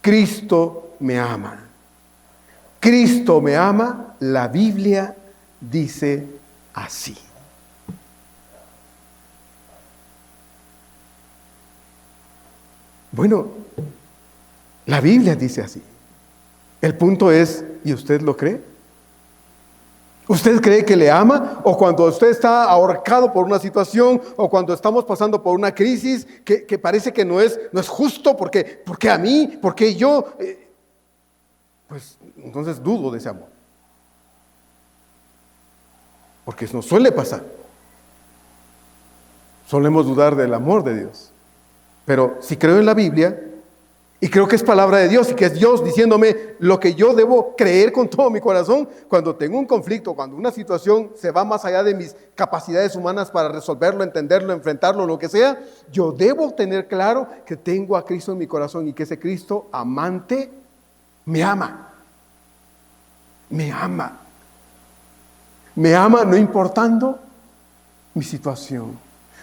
A: Cristo me ama. Cristo me ama, la Biblia dice así. Bueno, la Biblia dice así. El punto es, ¿y usted lo cree? ¿Usted cree que le ama? O cuando usted está ahorcado por una situación, o cuando estamos pasando por una crisis que parece que no es justo, porque a mí, porque yo, pues entonces dudo de ese amor. Porque nos suele pasar. Solemos dudar del amor de Dios. Pero si creo en la Biblia, y creo que es palabra de Dios, y que es Dios diciéndome lo que yo debo creer con todo mi corazón, cuando tengo un conflicto, cuando una situación se va más allá de mis capacidades humanas para resolverlo, entenderlo, enfrentarlo, lo que sea, yo debo tener claro que tengo a Cristo en mi corazón y que ese Cristo amante me ama. Me ama. Me ama no importando mi situación.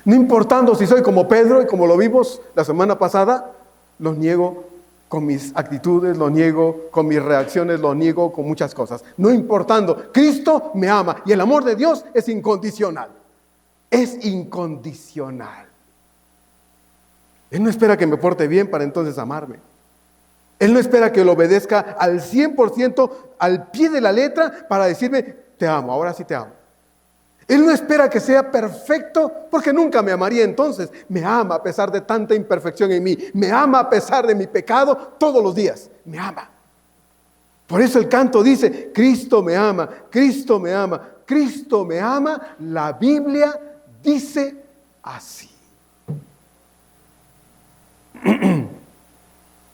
A: No importando si soy como Pedro y como lo vimos la semana pasada, lo niego con mis actitudes, lo niego con mis reacciones, lo niego con muchas cosas. No importando, Cristo me ama y el amor de Dios es incondicional. Es incondicional. Él no espera que me porte bien para entonces amarme. Él no espera que lo obedezca al 100%, al pie de la letra, para decirme, te amo, ahora sí te amo. Él no espera que sea perfecto, porque nunca me amaría entonces. Me ama a pesar de tanta imperfección en mí. Me ama a pesar de mi pecado todos los días. Me ama. Por eso el canto dice, Cristo me ama, Cristo me ama, Cristo me ama. La Biblia dice así.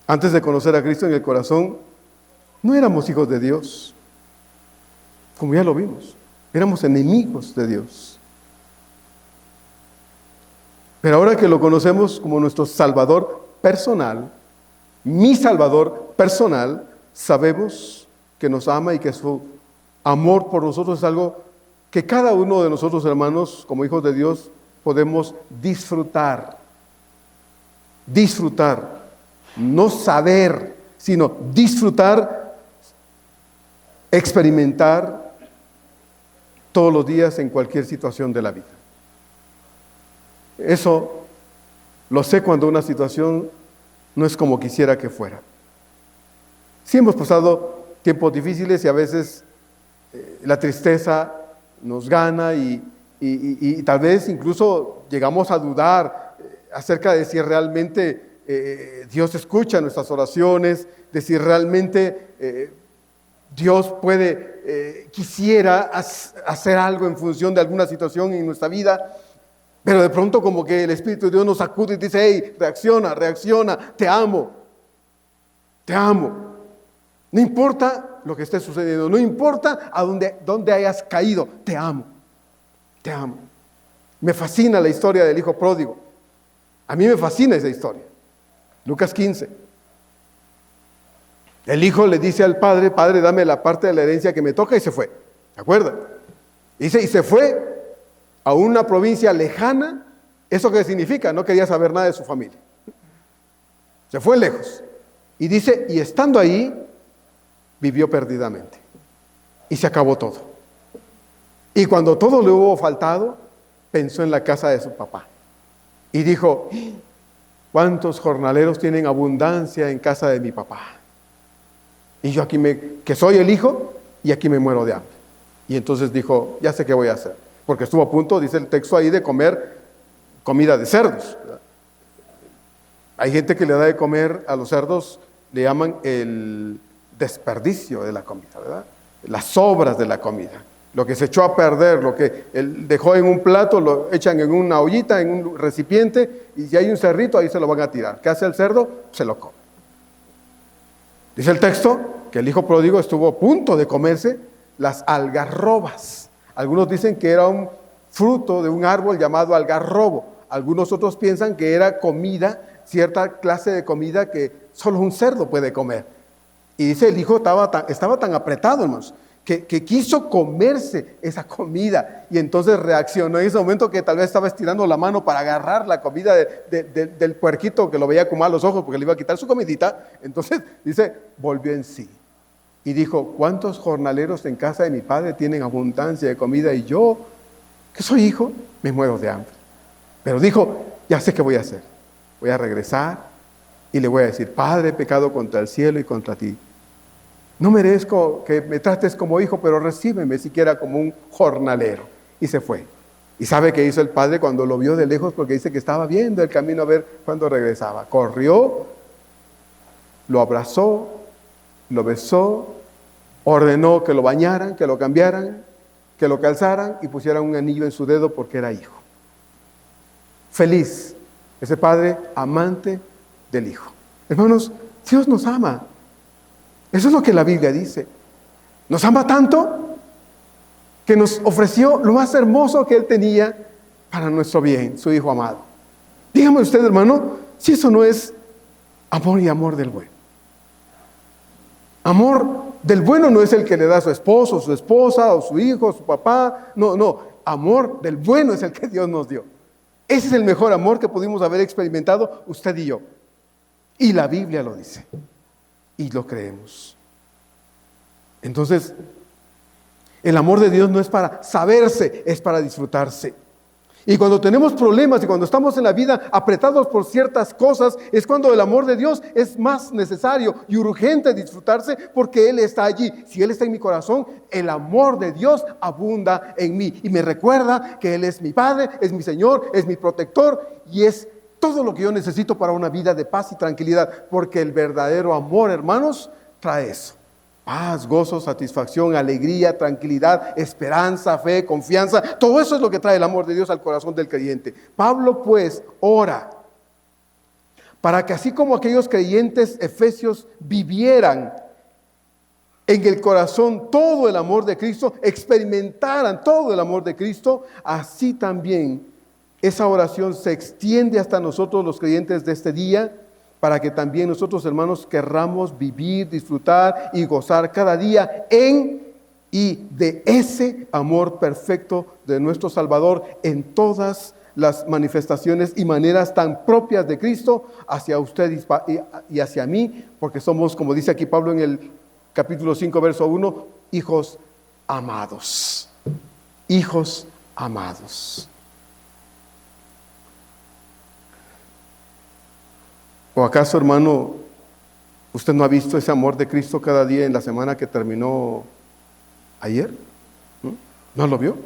A: Antes de conocer a Cristo en el corazón, no éramos hijos de Dios, como ya lo vimos. Éramos enemigos de Dios. Pero ahora que lo conocemos como nuestro Salvador personal, mi Salvador personal, sabemos que nos ama y que su amor por nosotros es algo que cada uno de nosotros, hermanos, como hijos de Dios, podemos disfrutar. Disfrutar. No saber, sino disfrutar, experimentar todos los días en cualquier situación de la vida. Eso lo sé cuando una situación no es como quisiera que fuera. Sí hemos pasado tiempos difíciles y a veces la tristeza nos gana y tal vez incluso llegamos a dudar acerca de si realmente Dios escucha nuestras oraciones, de si realmente Dios puede, quisiera hacer algo en función de alguna situación en nuestra vida, pero de pronto como que el Espíritu de Dios nos sacude y dice, hey, reacciona, te amo, no importa lo que esté sucediendo, no importa a dónde hayas caído, te amo. Me fascina la historia del hijo pródigo, a mí me fascina esa historia. Lucas 15. El hijo le dice al padre, padre, dame la parte de la herencia que me toca, y se fue. ¿Se acuerdan? Dice, y se fue a una provincia lejana. ¿Eso qué significa? No quería saber nada de su familia. Se fue lejos. Y dice, y estando ahí, vivió perdidamente. Y se acabó todo. Y cuando todo le hubo faltado, pensó en la casa de su papá. Y dijo, ¿cuántos jornaleros tienen abundancia en casa de mi papá? Y yo aquí que soy el hijo, y aquí me muero de hambre. Y entonces dijo, ya sé qué voy a hacer. Porque estuvo a punto, dice el texto ahí, de comer comida de cerdos. Hay gente que le da de comer a los cerdos, le llaman el desperdicio de la comida, ¿verdad? Las sobras de la comida. Lo que se echó a perder, lo que él dejó en un plato, lo echan en una ollita, en un recipiente, y si hay un cerdito, ahí se lo van a tirar. ¿Qué hace el cerdo? Se lo come. Dice el texto que el hijo pródigo estuvo a punto de comerse las algarrobas. Algunos dicen que era un fruto de un árbol llamado algarrobo. Algunos otros piensan que era comida, cierta clase de comida que solo un cerdo puede comer. Y dice el hijo estaba tan apretado, hermanos, que quiso comerse esa comida, y entonces reaccionó en ese momento que tal vez estaba estirando la mano para agarrar la comida del puerquito, que lo veía con malos ojos porque le iba a quitar su comidita. Entonces dice, volvió en sí y dijo: ¿cuántos jornaleros en casa de mi padre tienen abundancia de comida, y yo, que soy hijo, me muero de hambre? Pero dijo: ya sé qué voy a hacer, voy a regresar y le voy a decir: Padre, he pecado contra el cielo y contra ti. No merezco que me trates como hijo, pero recíbeme siquiera como un jornalero. Y se fue. ¿Y sabe qué hizo el padre cuando lo vio de lejos? Porque dice que estaba viendo el camino a ver cuándo regresaba. Corrió, lo abrazó, lo besó, ordenó que lo bañaran, que lo cambiaran, que lo calzaran y pusieran un anillo en su dedo porque era hijo. Feliz, ese padre amante del hijo. Hermanos, Dios nos ama. Eso es lo que la Biblia dice. Nos ama tanto que nos ofreció lo más hermoso que Él tenía para nuestro bien, su Hijo amado. Dígame usted, hermano, si eso no es amor, y amor del bueno. Amor del bueno no es el que le da a su esposo, su esposa, o su hijo, su papá. No. Amor del bueno es el que Dios nos dio. Ese es el mejor amor que pudimos haber experimentado usted y yo. Y la Biblia lo dice. Y lo creemos. Entonces, el amor de Dios no es para saberse, es para disfrutarse. Y cuando tenemos problemas y cuando estamos en la vida apretados por ciertas cosas, es cuando el amor de Dios es más necesario y urgente disfrutarse, porque Él está allí. Si Él está en mi corazón, el amor de Dios abunda en mí y me recuerda que Él es mi Padre, es mi Señor, es mi protector y es todo lo que yo necesito para una vida de paz y tranquilidad, porque el verdadero amor, hermanos, trae eso: paz, gozo, satisfacción, alegría, tranquilidad, esperanza, fe, confianza. Todo eso es lo que trae el amor de Dios al corazón del creyente. Pablo, pues, ora para que así como aquellos creyentes efesios vivieran en el corazón todo el amor de Cristo, experimentaran todo el amor de Cristo, así también esa oración se extiende hasta nosotros los creyentes de este día, para que también nosotros, hermanos, querramos vivir, disfrutar y gozar cada día en y de ese amor perfecto de nuestro Salvador en todas las manifestaciones y maneras tan propias de Cristo hacia usted y hacia mí, porque somos, como dice aquí Pablo en el capítulo 5, verso 1, hijos amados. Hijos amados. ¿O acaso, hermano, usted no ha visto ese amor de Cristo cada día en la semana que terminó ayer? ¿No lo vio?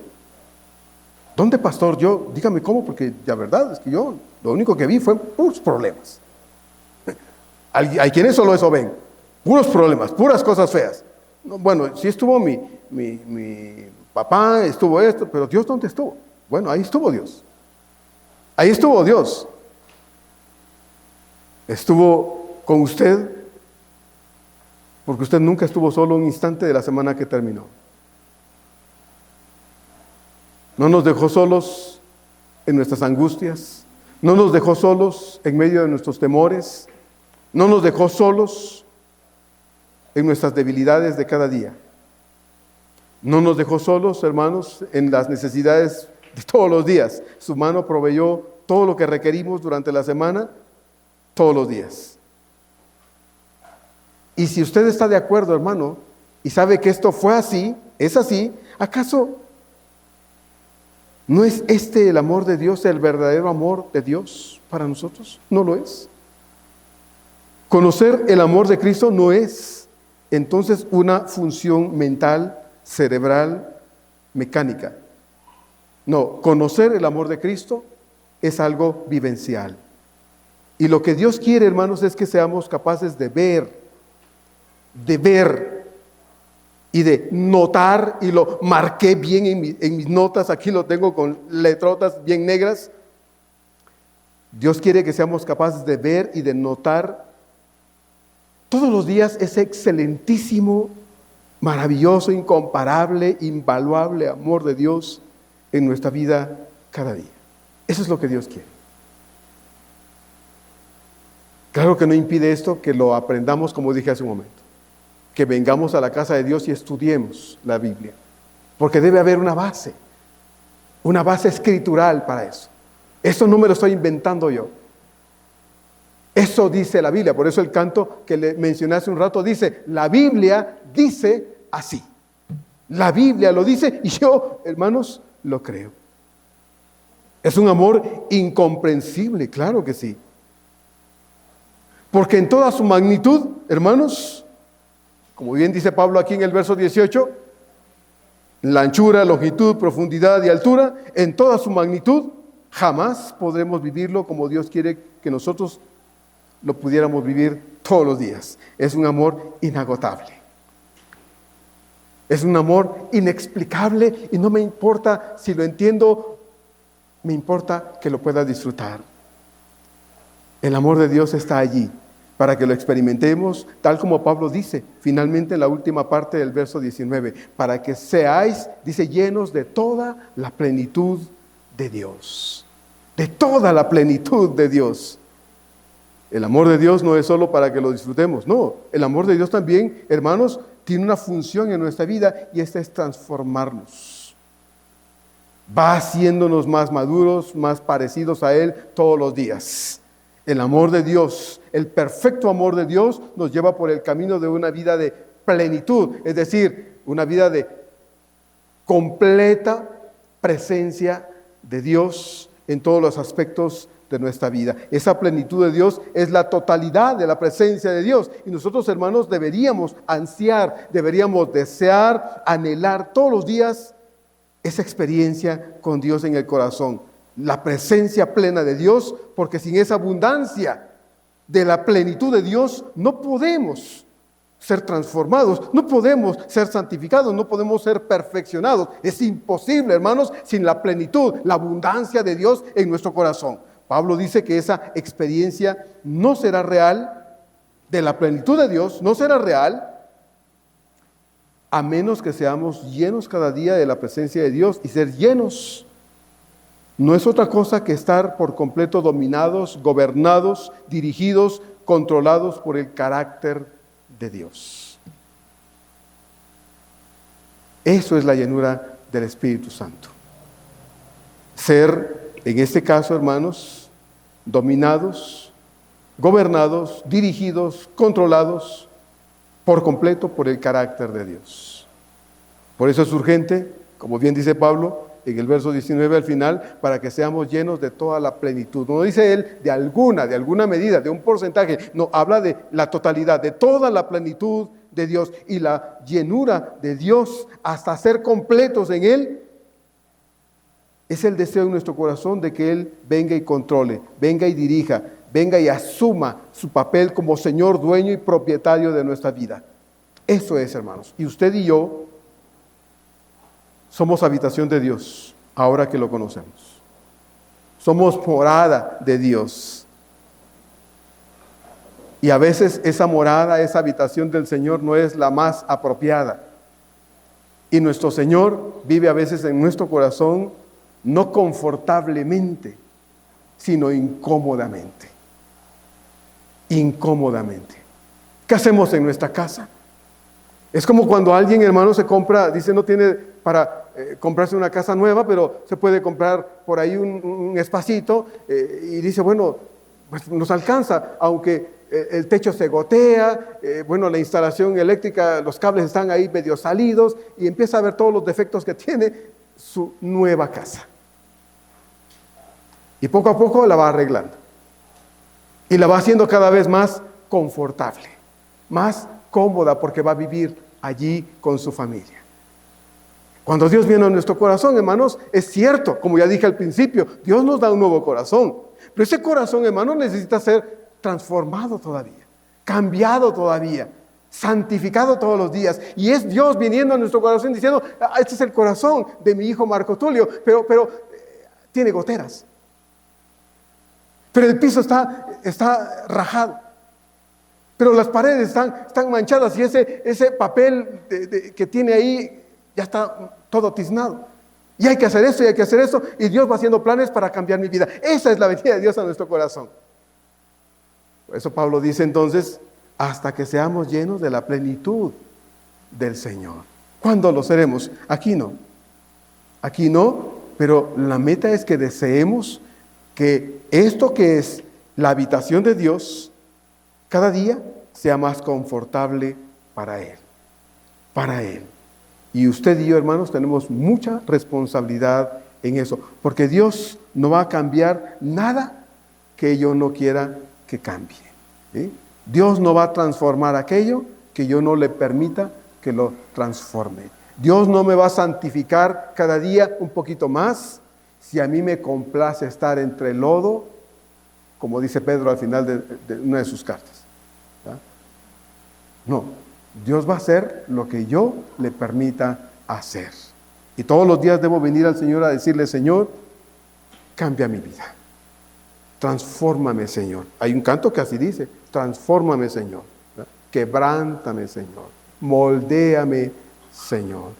A: ¿Dónde, pastor? Dígame cómo, porque la verdad es que yo lo único que vi fue puros problemas. Hay quienes solo eso ven, puros problemas, puras cosas feas. Bueno, sí estuvo mi papá, estuvo esto, pero Dios, ¿dónde estuvo? Bueno, ahí estuvo Dios. Ahí estuvo Dios. Estuvo con usted, porque usted nunca estuvo solo un instante de la semana que terminó. No nos dejó solos en nuestras angustias, no nos dejó solos en medio de nuestros temores, no nos dejó solos en nuestras debilidades de cada día. No nos dejó solos, hermanos, en las necesidades de todos los días. Su mano proveyó todo lo que requerimos durante la semana, todos los días. Y si usted está de acuerdo, hermano, y sabe que esto fue así, es así, ¿acaso no es este el amor de Dios, el verdadero amor de Dios para nosotros? ¿No lo es? Conocer el amor de Cristo no es entonces una función mental, cerebral, mecánica. No, conocer el amor de Cristo es algo vivencial. Y lo que Dios quiere, hermanos, es que seamos capaces de ver y de notar, y lo marqué bien en mis notas, aquí lo tengo con letrotas bien negras. Dios quiere que seamos capaces de ver y de notar todos los días ese excelentísimo, maravilloso, incomparable, invaluable amor de Dios en nuestra vida cada día. Eso es lo que Dios quiere. Claro que no impide esto que lo aprendamos, como dije hace un momento, que vengamos a la casa de Dios y estudiemos la Biblia, porque debe haber una base escritural para eso. Esto no me lo estoy inventando yo. Eso dice la Biblia. Por eso el canto que le mencioné hace un rato dice, la Biblia dice así. La Biblia lo dice y yo, hermanos, lo creo. Es un amor incomprensible, claro que sí. Porque en toda su magnitud, hermanos, como bien dice Pablo aquí en el verso 18, la anchura, longitud, profundidad y altura, en toda su magnitud, jamás podremos vivirlo como Dios quiere que nosotros lo pudiéramos vivir todos los días. Es un amor inagotable. Es un amor inexplicable y no me importa si lo entiendo, me importa que lo pueda disfrutar. El amor de Dios está allí para que lo experimentemos, tal como Pablo dice, finalmente en la última parte del verso 19, para que seáis, dice, llenos de toda la plenitud de Dios. De toda la plenitud de Dios. El amor de Dios no es solo para que lo disfrutemos, no. El amor de Dios también, hermanos, tiene una función en nuestra vida y esta es transformarnos. Va haciéndonos más maduros, más parecidos a Él todos los días. El amor de Dios, el perfecto amor de Dios nos lleva por el camino de una vida de plenitud, es decir, una vida de completa presencia de Dios en todos los aspectos de nuestra vida. Esa plenitud de Dios es la totalidad de la presencia de Dios. Y nosotros, hermanos, deberíamos ansiar, deberíamos desear, anhelar todos los días esa experiencia con Dios en el corazón. La presencia plena de Dios, porque sin esa abundancia de la plenitud de Dios no podemos ser transformados, no podemos ser santificados, no podemos ser perfeccionados. Es imposible, hermanos, sin la plenitud, la abundancia de Dios en nuestro corazón. Pablo dice que esa experiencia no será real, de la plenitud de Dios, no será real, a menos que seamos llenos cada día de la presencia de Dios. Y ser llenos no es otra cosa que estar por completo dominados, gobernados, dirigidos, controlados por el carácter de Dios. Eso es la llenura del Espíritu Santo. Ser, en este caso, hermanos, dominados, gobernados, dirigidos, controlados por completo por el carácter de Dios. Por eso es urgente, como bien dice Pablo, en el verso 19 al final, para que seamos llenos de toda la plenitud. No dice él de alguna medida, de un porcentaje, no, habla de la totalidad, de toda la plenitud de Dios y la llenura de Dios hasta ser completos en Él. Es el deseo de nuestro corazón de que Él venga y controle, venga y dirija, venga y asuma su papel como Señor, dueño y propietario de nuestra vida. Eso es, hermanos. Y usted y yo somos habitación de Dios, ahora que lo conocemos. Somos morada de Dios. Y a veces esa morada, esa habitación del Señor no es la más apropiada. Y nuestro Señor vive a veces en nuestro corazón, no confortablemente, sino incómodamente. Incómodamente. ¿Qué hacemos en nuestra casa? Es como cuando alguien, hermano, se compra, dice no tiene para comprarse una casa nueva, pero se puede comprar por ahí un espacito y dice, bueno, pues nos alcanza, aunque el techo se gotea, bueno, la instalación eléctrica, los cables están ahí medio salidos y empieza a ver todos los defectos que tiene su nueva casa. Y poco a poco la va arreglando. Y la va haciendo cada vez más confortable, más cómoda, porque va a vivir allí con su familia. Cuando Dios viene a nuestro corazón, hermanos, es cierto, como ya dije al principio, Dios nos da un nuevo corazón. Pero ese corazón, hermanos, necesita ser transformado todavía, cambiado todavía. santificado todos los días. Y es Dios viniendo a nuestro corazón diciendo, este es el corazón de mi hijo Marco Tulio, pero tiene goteras. Pero el piso está rajado. Pero las paredes están manchadas y ese papel que tiene ahí ya está todo tiznado. Y hay que hacer esto y hay que hacer eso. Y Dios va haciendo planes para cambiar mi vida. Esa es la venida de Dios a nuestro corazón. Por eso Pablo dice entonces, hasta que seamos llenos de la plenitud del Señor. ¿Cuándo lo seremos? Aquí no. Aquí no, pero la meta es que deseemos que esto que es la habitación de Dios, cada día sea más confortable para Él. Para Él. Y usted y yo, hermanos, tenemos mucha responsabilidad en eso, porque Dios no va a cambiar nada que yo no quiera que cambie. ¿Sí? Dios no va a transformar aquello que yo no le permita que lo transforme. Dios no me va a santificar cada día un poquito más si a mí me complace estar entre el lodo, como dice Pedro al final de una de sus cartas. ¿Sí? No, Dios va a hacer lo que yo le permita hacer. Y todos los días debo venir al Señor a decirle, Señor, cambia mi vida. Transfórmame, Señor. Hay un canto que así dice, transfórmame, Señor. Quebrántame, Señor. Moldéame, Señor.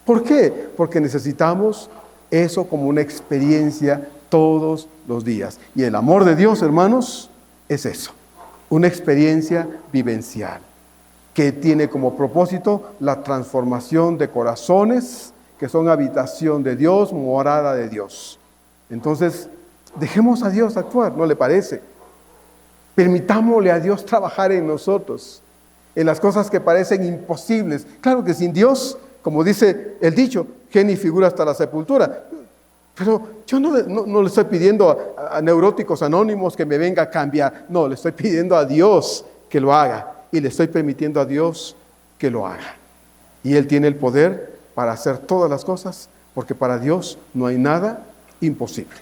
A: ¿Por qué? Porque necesitamos eso como una experiencia todos los días. Y el amor de Dios, hermanos, es eso. Una experiencia vivencial que tiene como propósito la transformación de corazones que son habitación de Dios, morada de Dios. Entonces, dejemos a Dios actuar, ¿no le parece? Permitámosle a Dios trabajar en nosotros, en las cosas que parecen imposibles. Claro que sin Dios, como dice el dicho, genio figura hasta la sepultura. Pero yo no le estoy pidiendo a neuróticos anónimos que me venga a cambiar. No, le estoy pidiendo a Dios que lo haga. Y le estoy permitiendo a Dios que lo haga. Y Él tiene el poder para hacer todas las cosas, porque para Dios no hay nada imposible.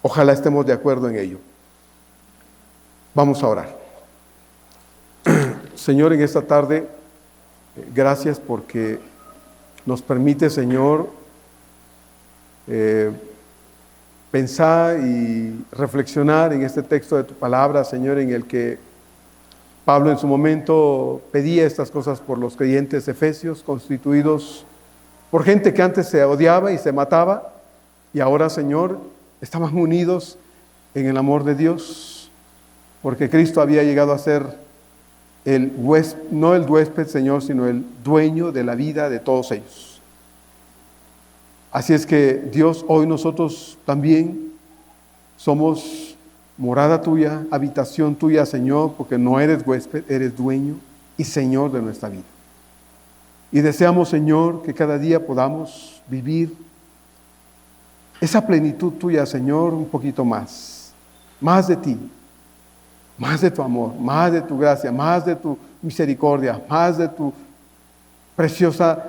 A: Ojalá estemos de acuerdo en ello. Vamos a orar. Señor, en esta tarde, gracias porque nos permite, Señor, pensar y reflexionar en este texto de tu palabra, Señor, en el que Pablo en su momento pedía estas cosas por los creyentes efesios, constituidos por gente que antes se odiaba y se mataba, y ahora, Señor, estaban unidos en el amor de Dios, porque Cristo había llegado a ser el huésped, no el huésped, Señor, sino el dueño de la vida de todos ellos. Así es que, Dios, hoy nosotros también somos morada tuya, habitación tuya, Señor, porque no eres huésped, eres dueño y Señor de nuestra vida. Y deseamos, Señor, que cada día podamos vivir esa plenitud tuya, Señor, un poquito más de ti, más de tu amor, más de tu gracia, más de tu misericordia, más de tu preciosa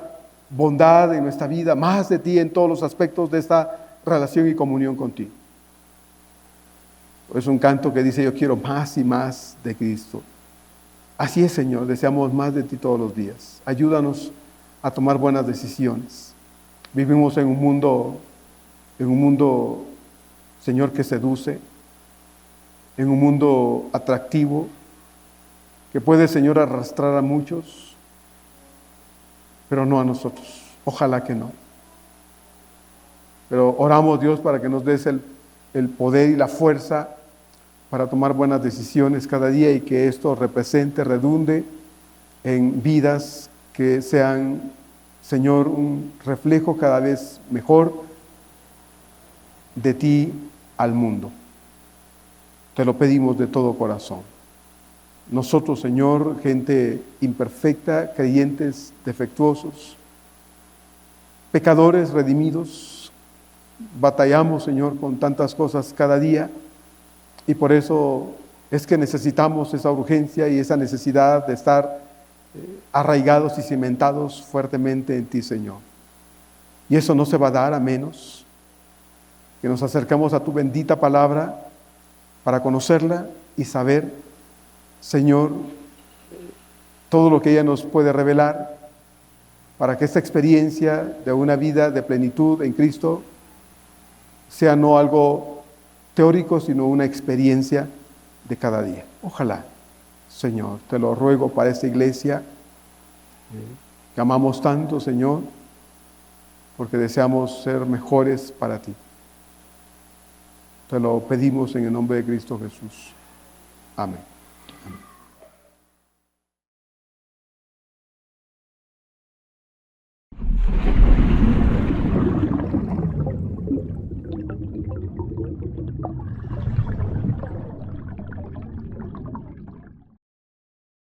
A: bondad en nuestra vida, más de ti en todos los aspectos de esta relación y comunión contigo. Es un canto que dice, yo quiero más y más de Cristo. Así es, Señor, deseamos más de ti todos los días. Ayúdanos a tomar buenas decisiones. Vivimos en un mundo, Señor, que seduce, en un mundo atractivo, que puede, Señor, arrastrar a muchos, pero no a nosotros. Ojalá que no. Pero oramos, Dios, para que nos des el poder y la fuerza para tomar buenas decisiones cada día y que esto represente, redunde en vidas que sean, Señor, un reflejo cada vez mejor de ti al mundo. Te lo pedimos de todo corazón. Nosotros, Señor, gente imperfecta, creyentes defectuosos, pecadores redimidos, batallamos, Señor, con tantas cosas cada día. Y por eso es que necesitamos esa urgencia y esa necesidad de estar arraigados y cimentados fuertemente en ti, Señor. Y eso no se va a dar a menos que nos acercamos a tu bendita palabra para conocerla y saber, Señor, todo lo que ella nos puede revelar, para que esta experiencia de una vida de plenitud en Cristo sea no algo teórico, sino una experiencia de cada día. Ojalá, Señor, te lo ruego para esta iglesia que amamos tanto, Señor, porque deseamos ser mejores para ti. Te lo pedimos en el nombre de Cristo Jesús. Amén.